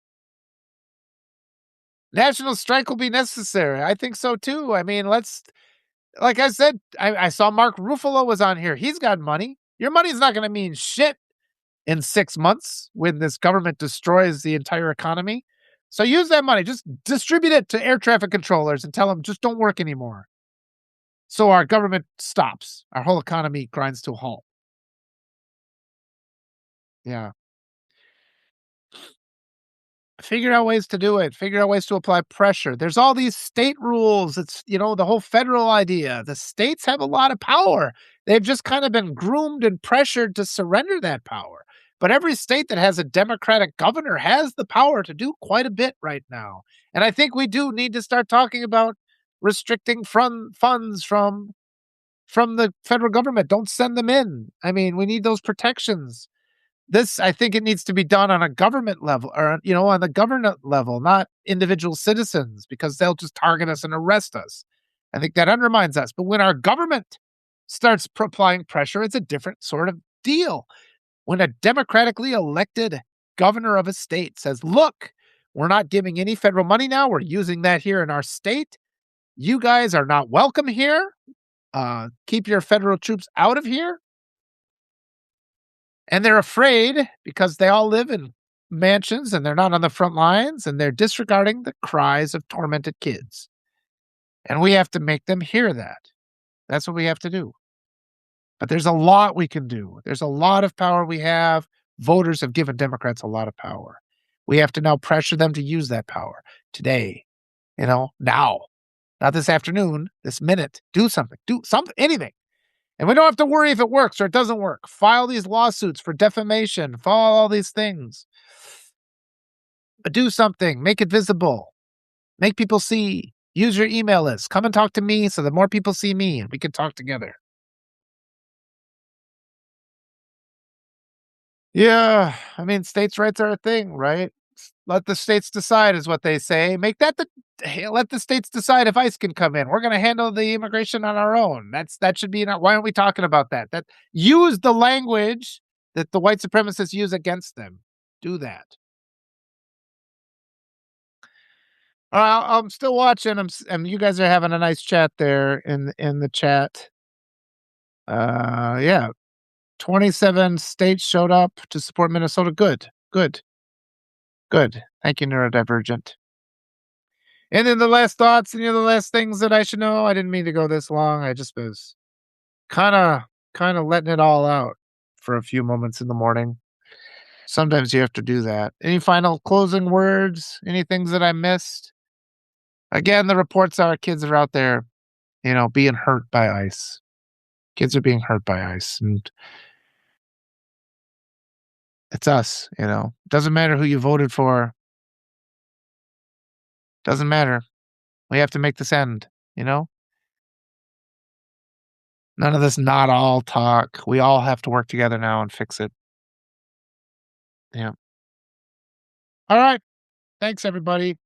Speaker 1: National strike will be necessary. I think so too. I mean, like I said, I saw Mark Ruffalo was on here. He's got money. Your money's not going to mean shit in 6 months when this government destroys the entire economy. So use that money. Just distribute it to air traffic controllers and tell them just don't work anymore. So our government stops. Our whole economy grinds to a halt. Yeah. Figure out ways to do it. Figure out ways to apply pressure. There's all these state rules. It's, the whole federal idea. The states have a lot of power. They've just kind of been groomed and pressured to surrender that power. But every state that has a Democratic governor has the power to do quite a bit right now. And I think we do need to start talking about restricting funds from the federal government. Don't send them in. I mean, we need those protections. I think it needs to be done on a government level or, on the government level, not individual citizens, because they'll just target us and arrest us. I think that undermines us. But when our government starts applying pressure, it's a different sort of deal. When a democratically elected governor of a state says, look, we're not giving any federal money now. We're using that here in our state. You guys are not welcome here. Keep your federal troops out of here. And they're afraid because they all live in mansions and they're not on the front lines and they're disregarding the cries of tormented kids. And we have to make them hear that. That's what we have to do. But there's a lot we can do. There's a lot of power we have. Voters have given Democrats a lot of power. We have to now pressure them to use that power today, now, not this afternoon, this minute. Do something, anything. And we don't have to worry if it works or it doesn't work. File these lawsuits for defamation, file all these things. But do something, make it visible, make people see. Use your email list. Come and talk to me so that more people see me and we can talk together. Yeah, I mean, states' rights are a thing, right? Let the states decide is what they say. Let the states decide if ICE can come in. We're going to handle the immigration on our own. That should be why aren't we talking about that? Use the language that the white supremacists use against them. Do that. I'm still watching. You guys are having a nice chat there in the chat. Yeah, 27 states showed up to support Minnesota. Good, good, good. Thank you, Neurodivergent. And then the last thoughts and the last things that I should know. I didn't mean to go this long. I just was kind of letting it all out for a few moments in the morning. Sometimes you have to do that. Any final closing words? Any things that I missed? Again, the reports are kids are out there, being hurt by ICE. Kids are being hurt by ICE, and it's us. Doesn't matter who you voted for. Doesn't matter. We have to make this end. None of this not all talk. We all have to work together now and fix it. Yeah. All right. Thanks, everybody.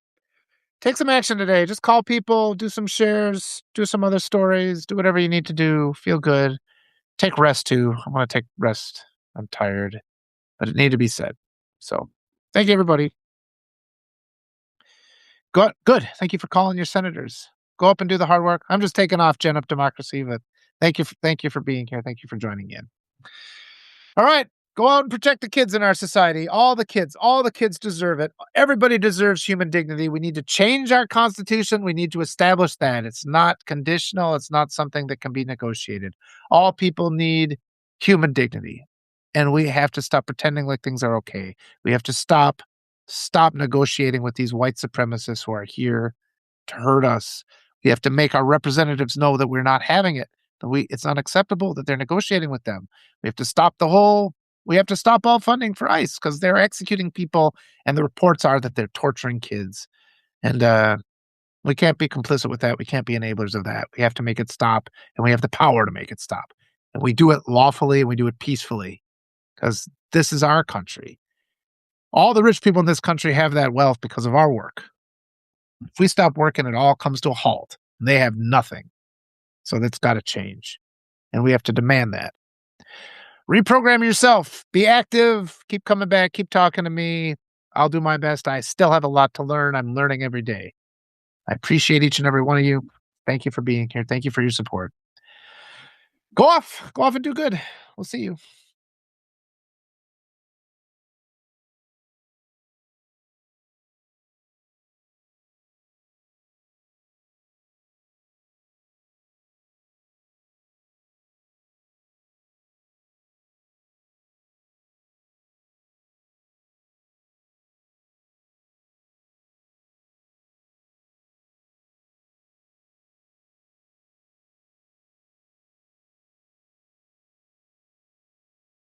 Speaker 1: Take some action today. Just call people, do some shares, do some other stories, do whatever you need to do. Feel good. Take rest too. I want to take rest. I'm tired, but it needed to be said. So thank you, everybody. Good. Thank you for calling your senators. Go up and do the hard work. I'm just taking off Gen Up Democracy, but thank you for being here. Thank you for joining in. All right. Go out and protect the kids in our society. All the kids deserve it. Everybody deserves human dignity. We need to change our constitution. We need to establish that. It's not conditional. It's not something that can be negotiated. All people need human dignity. And we have to stop pretending like things are okay. We have to stop negotiating with these white supremacists who are here to hurt us. We have to make our representatives know that we're not having it. It's unacceptable that they're negotiating with them. We have to stop all funding for ICE because they're executing people, and the reports are that they're torturing kids. And we can't be complicit with that. We can't be enablers of that. We have to make it stop, and we have the power to make it stop. And we do it lawfully, and we do it peacefully because this is our country. All the rich people in this country have that wealth because of our work. If we stop working, it all comes to a halt. And they have nothing. So that's got to change. And we have to demand that. Reprogram yourself. Be active. Keep coming back. Keep talking to me. I'll do my best. I still have a lot to learn. I'm learning every day. I appreciate each and every one of you. Thank you for being here. Thank you for your support. Go off and do good. We'll see you.